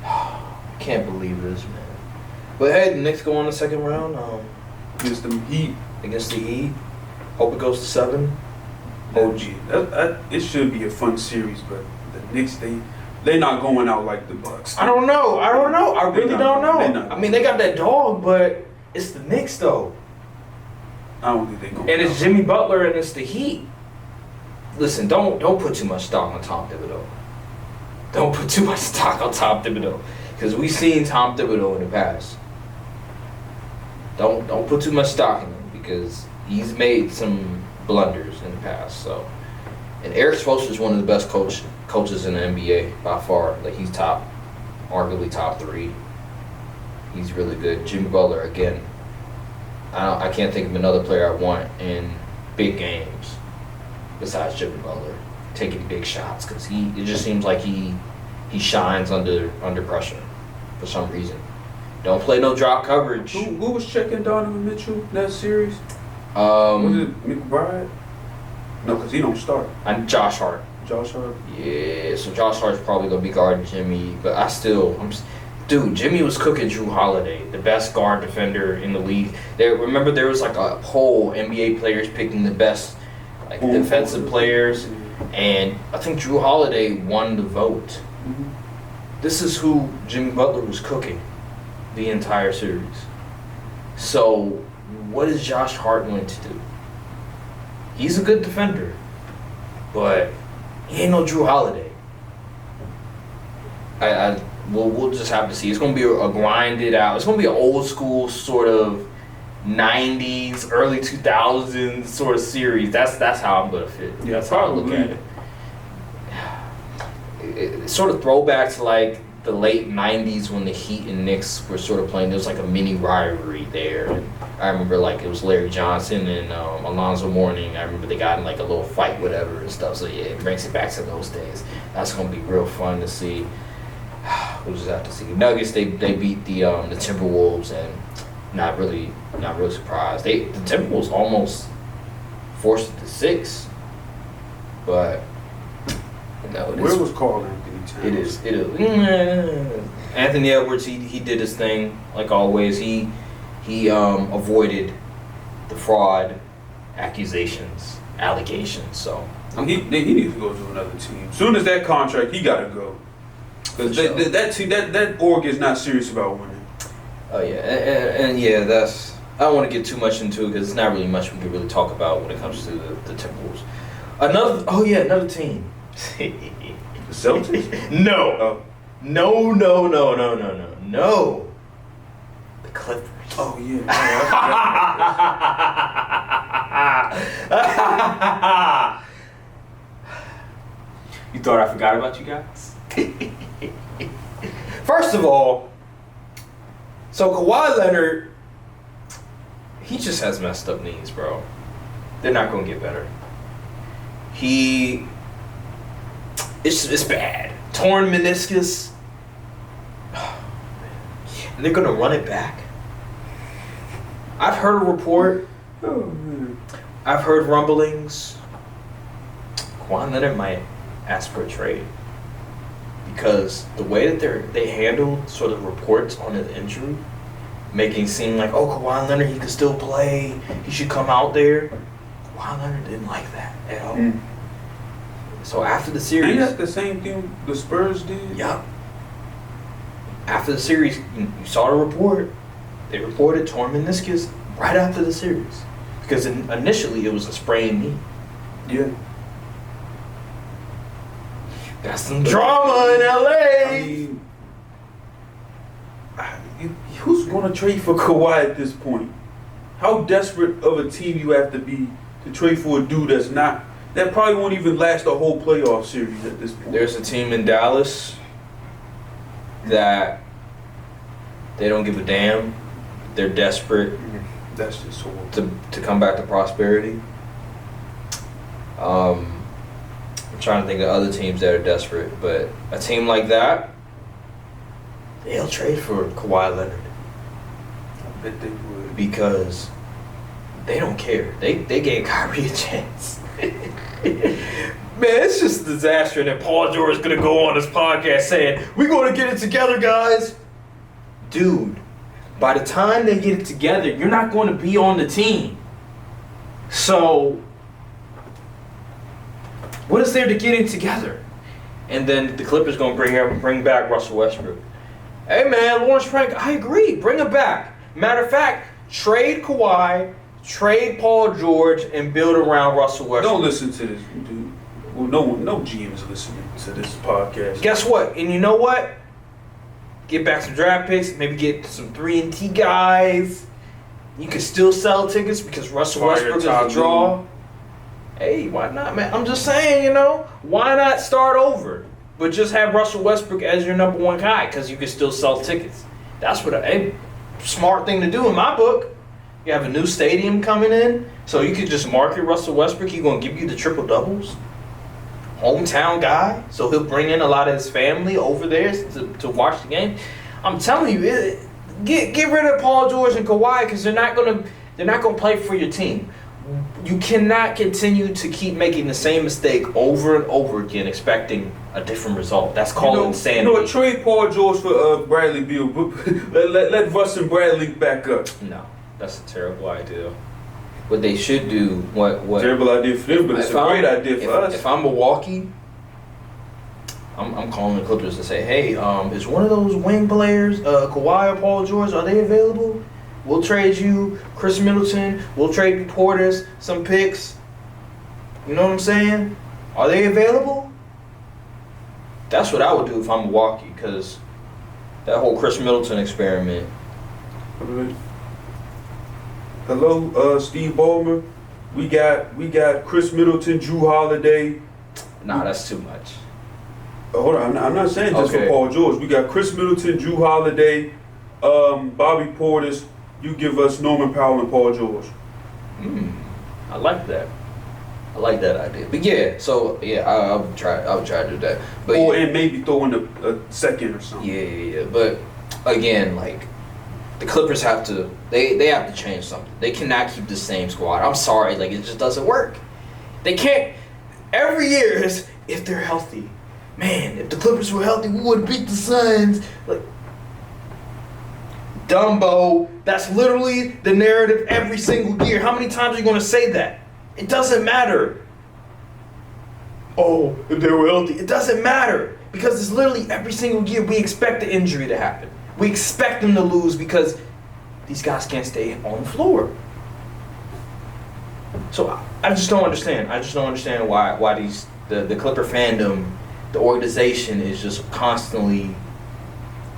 I can't believe this, man. But hey, the Knicks go on the second round. Against the Heat. Against the Heat. Hope it goes to 7. OG. It should be a fun series, but the Knicks, they're not going out like the Bucks. I don't know. I really don't know. I mean, they got that dog, but it's the Knicks, though. I don't think they're going. And it's Jimmy Butler, and it's the Heat. Listen, don't put too much stock on Tom Thibodeau. Don't put too much stock on Tom Thibodeau, because we've seen Tom Thibodeau in the past. Don't put too much stock in him, because he's made some blunders in the past. So, and Eric Spoelstra is one of the best coaches in the NBA by far. Like, he's arguably top 3. He's really good. Jimmy Butler, again, I can't think of another player I want in big games besides Jimmy Butler taking big shots, because it just seems like he shines under pressure for some reason. Don't play no drop coverage. Who was checking Donovan Mitchell in that series? Was it McBride? No, because he don't start. And Josh Hart. Josh Hart? Yeah, so Josh Hart's probably going to be guarding Jimmy, but dude, Jimmy was cooking Drew Holiday, the best guard defender in the league. Remember there was like a poll, NBA players picking the best defensive players, and I think Drew Holiday won the vote. Mm-hmm. This is who Jimmy Butler was cooking the entire series. So what is Josh Hart going to do? He's a good defender, but he ain't no Drew Holiday. We'll just have to see. It's going to be a grinded out. It's going to be an old school sort of '90s, early 2000s sort of series. That's how I'm gonna fit. Yeah, That's how I look probably. at it. It's sort of throwback to like the late '90s when the Heat and Knicks were sort of playing. There was like a mini rivalry there. And I remember like it was Larry Johnson and Alonzo Mourning. I remember they got in like a little fight, whatever, and stuff. So yeah, it brings it back to those days. That's gonna be real fun to see. We'll just have to see. Nuggets they beat the Timberwolves and not really surprised. The Timberwolves almost forced it to 6, but no. Where was Carl Anthony Towns? It is. Anthony Edwards, he did his thing like always. He avoided the fraud allegations. So He needs to go to another team. Soon as that contract, he gotta go. Because that team, that org is not serious about winning. oh yeah, and yeah, that's. I don't want to get too much into it because it's not really much we can really talk about when it comes to the Timberwolves. Another team. The Celtics? No. Oh. No. The Clippers. Oh yeah. You thought I forgot about you guys? First of all, so Kawhi Leonard, he just has messed up knees, bro. They're not going to get better. It's bad. Torn meniscus. And they're going to run it back. I've heard a report. Oh man. I've heard rumblings. Kawhi Leonard might ask for a trade because the way that they handled sort of reports on his injury, making it seem like, oh, Kawhi Leonard, he could still play. He should come out there. Kawhi Leonard didn't like that at all. So after the series, Ain't that the same thing the Spurs did? Yup. After the series, you saw the report. They reported torn meniscus right after the series because initially it was a sprained knee. Yeah. Got some drama in LA. I mean, who's going to trade for Kawhi at this point? How desperate of a team you have to be to trade for a dude that probably won't even last a whole playoff series at this point? There's a team in Dallas that they don't give a damn. They're desperate That's just horrible. to come back to prosperity. I'm trying to think of other teams that are desperate, but a team like that, they'll trade for Kawhi Leonard I bet they would. because they don't care. They gave Kyrie a chance. Man, it's just a disaster that Paul George is going to go on this podcast saying, we're going to get it together, guys. Dude, by the time they get it together, you're not going to be on the team. So, what is there to get it together? And then the Clippers going to bring back Russell Westbrook. Hey, man, Lawrence Frank, I agree. Bring him back. Matter of fact, trade Kawhi, trade Paul George, and build around Russell Westbrook. Don't listen to this, dude. Well, no GM is listening to this podcast. Guess what? And you know what? Get back some draft picks. Maybe get some 3-and-T guys. You can still sell tickets because Russell Westbrook is a draw. Hey, why not, man? I'm just saying, why not start over? But just have Russell Westbrook as your number one guy because you can still sell tickets. That's what a smart thing to do in my book. You have a new stadium coming in, so you could just market Russell Westbrook. He's going to give you the triple doubles. Hometown guy, so he'll bring in a lot of his family over there to watch the game. I'm telling you, get rid of Paul George and Kawhi because they're not gonna play for your team. You cannot continue to keep making the same mistake over and over again, expecting a different result. That's called insanity. You know what? Trade Paul George for Bradley Beal. let Russ and Bradley back up. No, that's a terrible idea. What they should do, what Terrible idea for them, but it's a great idea for us. If I'm Milwaukee, I'm calling the Clippers to say, hey, is one of those wing players, Kawhi or Paul George, are they available? We'll trade you Chris Middleton. We'll trade you Portis, some picks. You know what I'm saying? Are they available? That's what I would do if I'm Milwaukee, because that whole Chris Middleton experiment. Hello, Steve Ballmer. We got Chris Middleton, Drew Holiday. Nah, that's too much. Hold on, I'm not saying just for Paul George. We got Chris Middleton, Drew Holiday, Bobby Portis. You give us Norman Powell and Paul George. I like that. I like that idea. But yeah, so yeah, I would try to do that. But and maybe throw in a second or something. Yeah. But again, like the Clippers have to they have to change something. They cannot keep the same squad. I'm sorry, like it just doesn't work. They can't. Every year is if they're healthy. Man, if the Clippers were healthy, we would beat the Suns. Like Dumbo, that's literally the narrative every single year. How many times are you going to say that? It doesn't matter. Oh, if they were healthy, it doesn't matter. Because it's literally every single year we expect the injury to happen. We expect them to lose because these guys can't stay on the floor. So I just don't understand. I just don't understand why the Clipper fandom, the organization is just constantly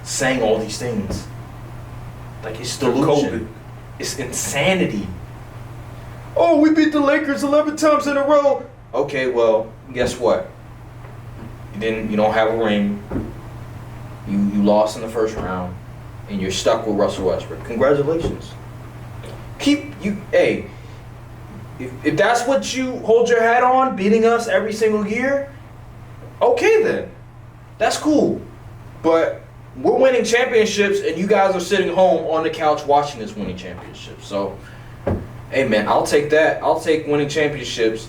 saying all these things. Like it's delusion. It's insanity. Oh, we beat the Lakers 11 times in a row. Okay, well, guess what? You don't have a ring. You lost in the first round, and you're stuck with Russell Westbrook. Congratulations. If that's what you hold your hat on, beating us every single year, okay then. That's cool. But we're winning championships, and you guys are sitting home on the couch watching us winning championships. So, hey man, I'll take that. I'll take winning championships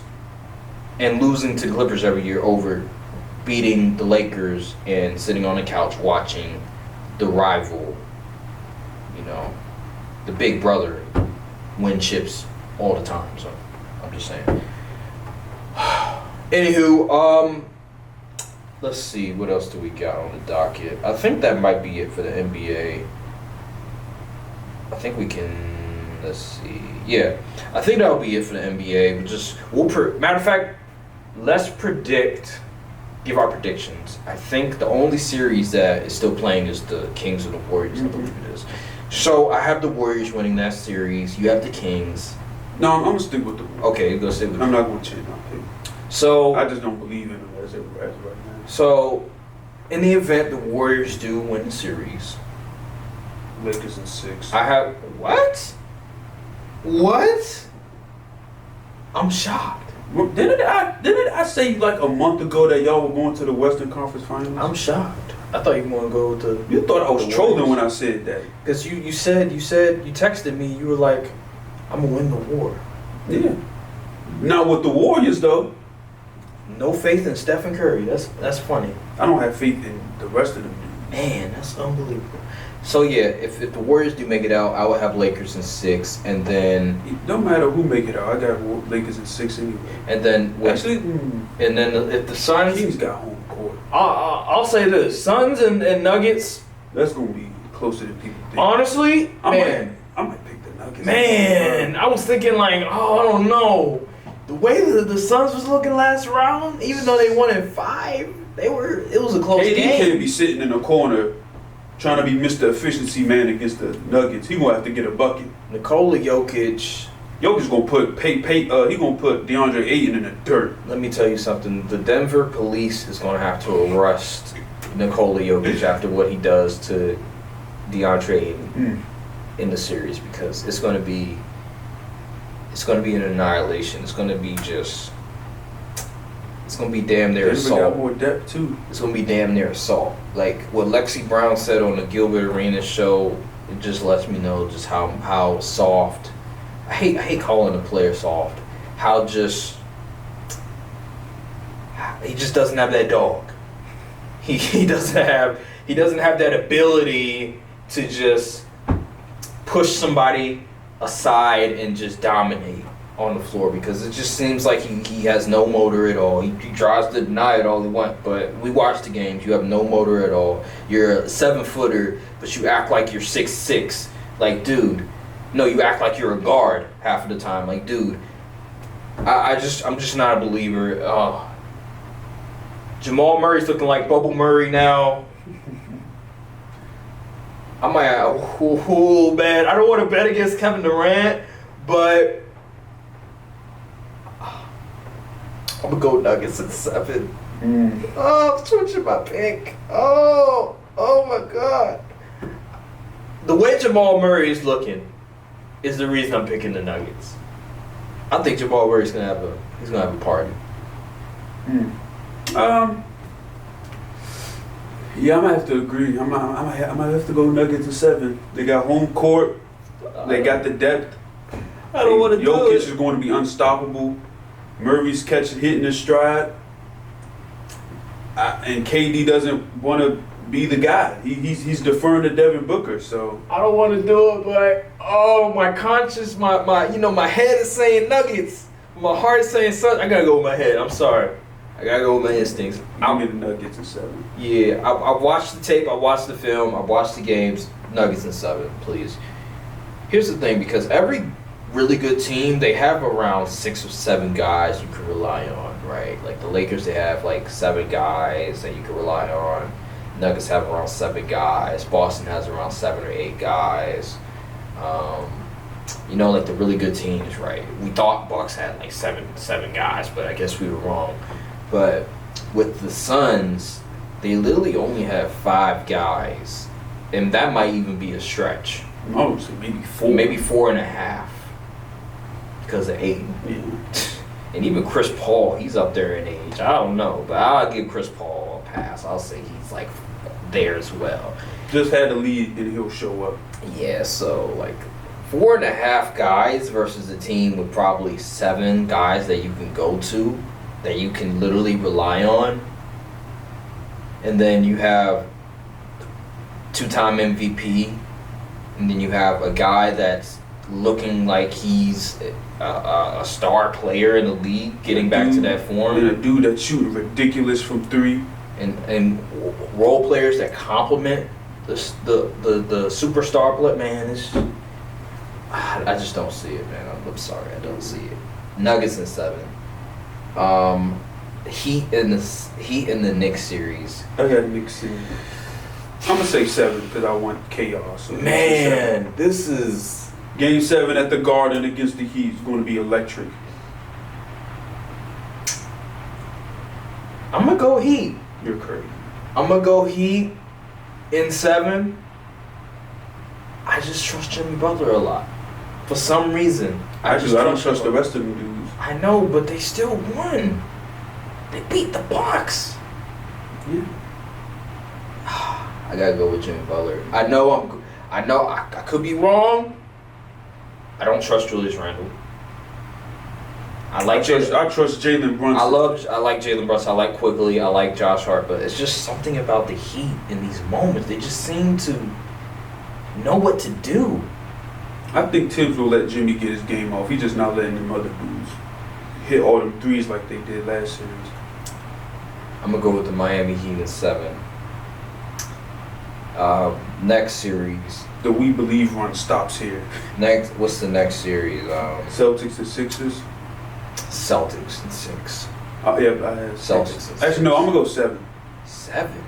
and losing to the Clippers every year over beating the Lakers and sitting on the couch watching the rival, the big brother win chips all the time. So, I'm just saying. Anywho, let's see, what else do we got on the docket? I think that might be it for the NBA. I think we can, let's see. Yeah, I think that'll be it for the NBA. Matter of fact, let's give our predictions. I think the only series that is still playing is the Kings and the Warriors, I believe it is. So I have the Warriors winning that series. You have the Kings. No, I'm going to stick with the Warriors. Okay, you're going to stick with I'm not going to change my pick. So I just don't believe in them as of right now. So, in the event the Warriors do win the series, Lakers in 6. I have what? What? I'm shocked. Didn't I say like a month ago that y'all were going to the Western Conference Finals? I'm shocked. I thought you were going to go with the. You thought I was trolling when I said that. Because you texted me. You were like, "I'm gonna win the war." Yeah. Now with the Warriors though. No faith in Stephen Curry. That's funny. I don't have faith in the rest of them dudes. Man, that's unbelievable. So yeah, if the Warriors do make it out, I will have Lakers in 6, and then it don't matter who make it out. I got Lakers in 6 anyway. And then if the Suns, Kings got home court. I'll say this: Suns and Nuggets. That's gonna be closer than people think. Honestly, I might pick the Nuggets. Man, I was thinking like, I don't know. The way the Suns was looking last round, even though they won in 5, it was a close KD game. can't be sitting in a corner trying to be Mr. Efficiency Man against the Nuggets. He gonna have to get a bucket. Nikola Jokic gonna put he gonna put DeAndre Ayton in the dirt. Let me tell you something. The Denver police is gonna have to arrest Nikola Jokic after what he does to DeAndre Ayton in the series, because it's gonna be an annihilation. It's gonna be damn near assault. Denver got more depth too. It's gonna be damn near assault. Like what Lexi Brown said on the Gilbert Arenas show, it just lets me know just how soft. I hate calling a player soft. He just doesn't have that dog. He doesn't have that ability to just push somebody aside and just dominate on the floor, because it just seems like he has no motor at all. He tries to deny it all he wants, but we watch the games. You have no motor at all. You're a 7-footer, but you act like you're 6'6". Like, dude, no, you act like you're a guard half of the time. Like, dude, I'm just not a believer. Jamal Murray's looking like Bubble Murray now. I might, man, I don't want to bet against Kevin Durant, But I'm gonna go Nuggets in 7. Oh, I'm switching my pick. Oh my God. The way Jamal Murray is looking is the reason I'm picking the Nuggets. I think Jamal Murray's gonna have a party. Yeah, I might have to agree. I might have to go Nuggets in 7. They got home court. They got the depth. I don't want to do Jokic it. is going to be unstoppable. Murray's hitting his stride. And KD doesn't want to be the guy. He's deferring to Devin Booker. So I don't want to do it, but my conscience, my head is saying Nuggets. My heart is saying Suns. I gotta go with my head. I'm sorry. I gotta go with my instincts. I'll get the Nuggets in 7. Yeah, I watched the tape. I watched the film. I watched the games. Nuggets in 7, please. Here's the thing, because every really good team, they have around 6 or 7 guys you can rely on, right? Like the Lakers, they have like 7 guys that you can rely on. Nuggets have around 7 guys. Boston has around 7 or 8 guys. Like the really good teams, right? We thought Bucks had like seven guys, but I guess we were wrong. But with the Suns, they literally only have 5 guys, and that might even be a stretch. Oh, so maybe 4. Maybe 4.5 because of Aiden. Yeah. And even Chris Paul, he's up there in age. I don't know, but I'll give Chris Paul a pass. I'll say he's like there as well. Just had the lead and he'll show up. Yeah, so like 4.5 guys versus a team with probably 7 guys that you can go to, that you can literally rely on. And then you have 2-time MVP, and then you have a guy that's looking like he's a star player in the league, getting back to that form. And a dude that's shooting ridiculous from 3. And role players that complement the superstar play. Man, I just don't see it, man. I'm sorry, I don't see it. Nuggets in 7. Heat in the Knicks series. I got Knicks in. I'm gonna say 7 because I want chaos. So Man, this is Game 7 at the Garden against the Heat is going to be electric. I'm gonna go Heat. You're crazy. I'm gonna go Heat in 7. I just trust Jimmy Butler a lot. For some reason. I don't trust the rest of them dudes. I know, but they still won. They beat the Bucks. Yeah. I gotta go with Jimmy Butler. I know I could be wrong. I don't trust Julius Randle. I trust Jalen Brunson. I like Jalen Brunson. I like Quigley. I like Josh Hart. But it's just something about the Heat in these moments. They just seem to know what to do. I think Tibbs will let Jimmy get his game off. He's just not letting them other dudes hit all them threes like they did last series. I'm gonna go with the Miami Heat in 7. Next series. The We Believe run stops here. What's the next series? Celtics and Sixers. Celtics in 6. Yeah, I have Celtics. 6. Actually, no, I'm gonna go 7. 7.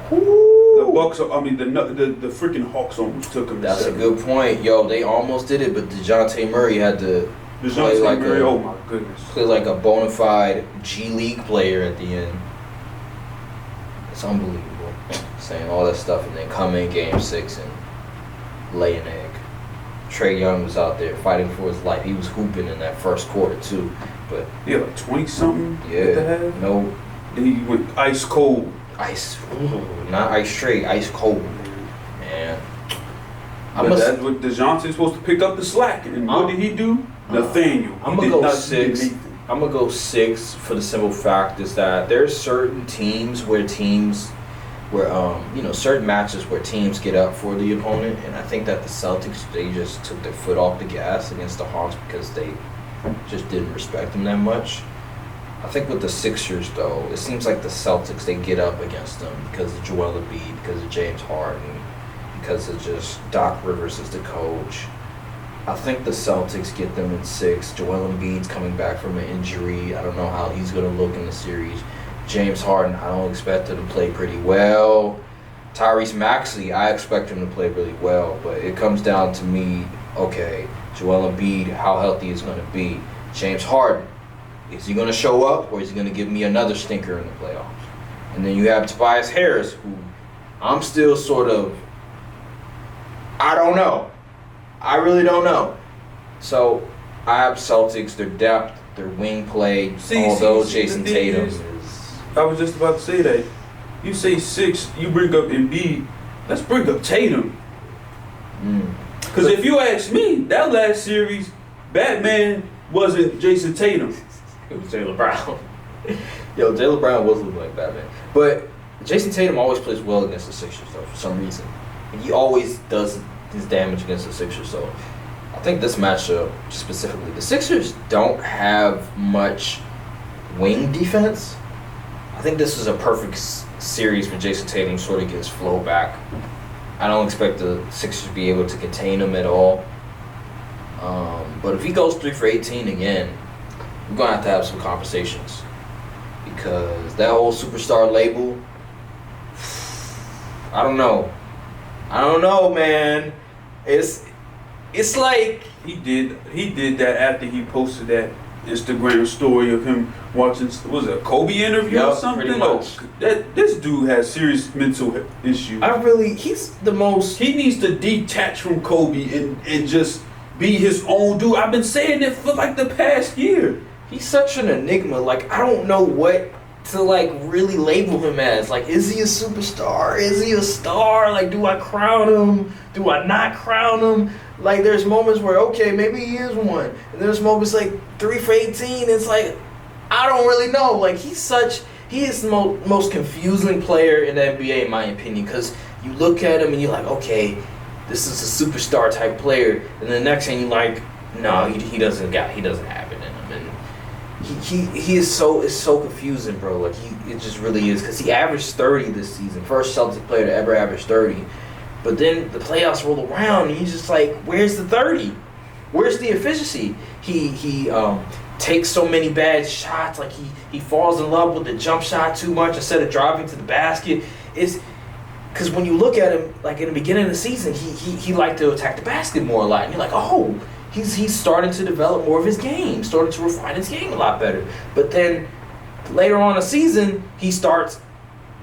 The Bucks. The freaking Hawks almost took him. That's a good point, yo. They almost did it, but DeJounte Murray had to play like oh my goodness, play like a bona fide G League player at the end. It's unbelievable. Saying all that stuff and then come in Game 6 and lay an egg. Trae Young was out there fighting for his life. He was hooping in that first quarter too, but yeah, like 20 something. yeah, no. Then he went ice cold. Not ice straight, ice cold, man. That's what DeJounte's supposed to pick up the slack. And what did he do? Nathaniel. I'm gonna go 6. I'm gonna go 6 for the simple fact is that there's certain teams where certain matches where teams get up for the opponent, and I think that the Celtics, they just took their foot off the gas against the Hawks because they just didn't respect them that much. I think with the Sixers, though, it seems like the Celtics, they get up against them because of Joel Embiid, because of James Harden, because of just Doc Rivers as the coach. I think the Celtics get them in 6. Joel Embiid's coming back from an injury. I don't know how he's going to look in the series. James Harden, I don't expect him to play pretty well. Tyrese Maxey, I expect him to play really well, but it comes down to me, okay, Joel Embiid, how healthy is going to be. James Harden, is he going to show up or is he going to give me another stinker in the playoffs? And then you have Tobias Harris, who I'm still sort of, I don't know. I really don't know. So I have Celtics, their depth, their wing play, although Jason Tatum is. I was just about to say that. You say 6, you bring up Embiid. Let's bring up Tatum. Because if you ask me, that last series, Batman wasn't Jason Tatum. It was Jaylen Brown. Yo, Jaylen Brown was looking like Batman. But Jason Tatum always plays well against the Sixers, though, for some reason. And he always does his damage against the Sixers. So I think this matchup, specifically, the Sixers don't have much wing defense. I think this is a perfect series for Jason Tatum, sort of gets flow back. I don't expect the Sixers to be able to contain him at all. But if he goes 3 for 18 again, we're going to have some conversations. Because that whole superstar label, I don't know. I don't know, man. It's like He did that after he posted that Instagram story of him watching, was it a Kobe interview or something? Pretty much. This dude has serious mental issues. he's the most. He needs to detach from Kobe and just be his own dude. I've been saying it for like the past year. He's such an enigma. Like, I don't know what to like really label him as. Like, is he a superstar? Is he a star? Like, do I crown him? Do I not crown him? Like, there's moments where, okay, maybe he is one. And there's moments like 3 for 18. It's like, I don't really know. Like, he is the most confusing player in the NBA, in my opinion. Because you look at him and you're like, okay, this is a superstar type player. And the next thing you're like, no, he doesn't have it in him. And he is so confusing, bro. Like, it just really is. Because he averaged 30 this season. First Celtic player to ever average 30. But then the playoffs roll around, and he's just like, where's the 30? Where's the efficiency? He takes so many bad shots. Like, he falls in love with the jump shot too much instead of driving to the basket. It's because when you look at him, like in the beginning of the season, he liked to attack the basket more a lot. And you're like, oh, he's starting to develop more of his game, starting to refine his game a lot better. But then later on in the season, he starts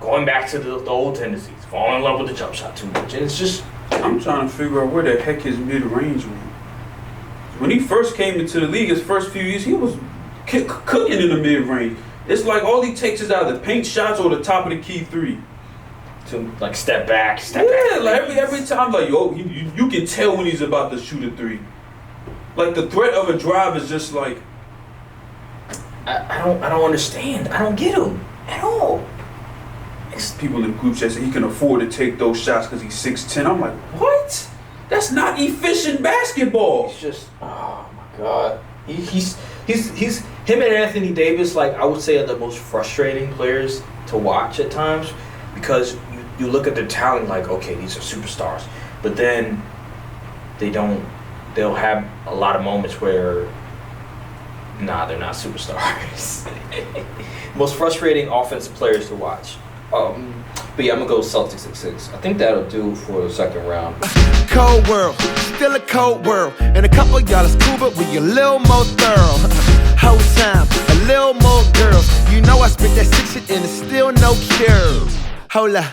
going back to the old tendencies, falling in love with the jump shot too much. And it's just... I'm trying to figure out where the heck his mid-range went. When he first came into the league, his first few years, he was cooking in the mid-range. It's like all he takes is either paint shots or the top of the key 3. To like step back. Yeah, like every time, like, yo, you can tell when he's about to shoot a 3. Like, the threat of a drive is just like... I don't understand. I don't get him at all. People in the group chat say he can afford to take those shots because he's 6'10". I'm like, what? That's not efficient basketball. It's just, oh my god. He's him and Anthony Davis, like, I would say, are the most frustrating players to watch at times, because you look at their talent like, okay, these are superstars, but then they'll have a lot of moments where, nah, they're not superstars. Most frustrating offensive players to watch. But yeah, I'm gonna go Celtics at 6. I think that'll do for the second round. Cold world, still a cold world. And a couple of y'all is cool, but we a little more thorough. Whole time, a little more girls. You know I spit that 6 shit and it's still no cure. Hold up.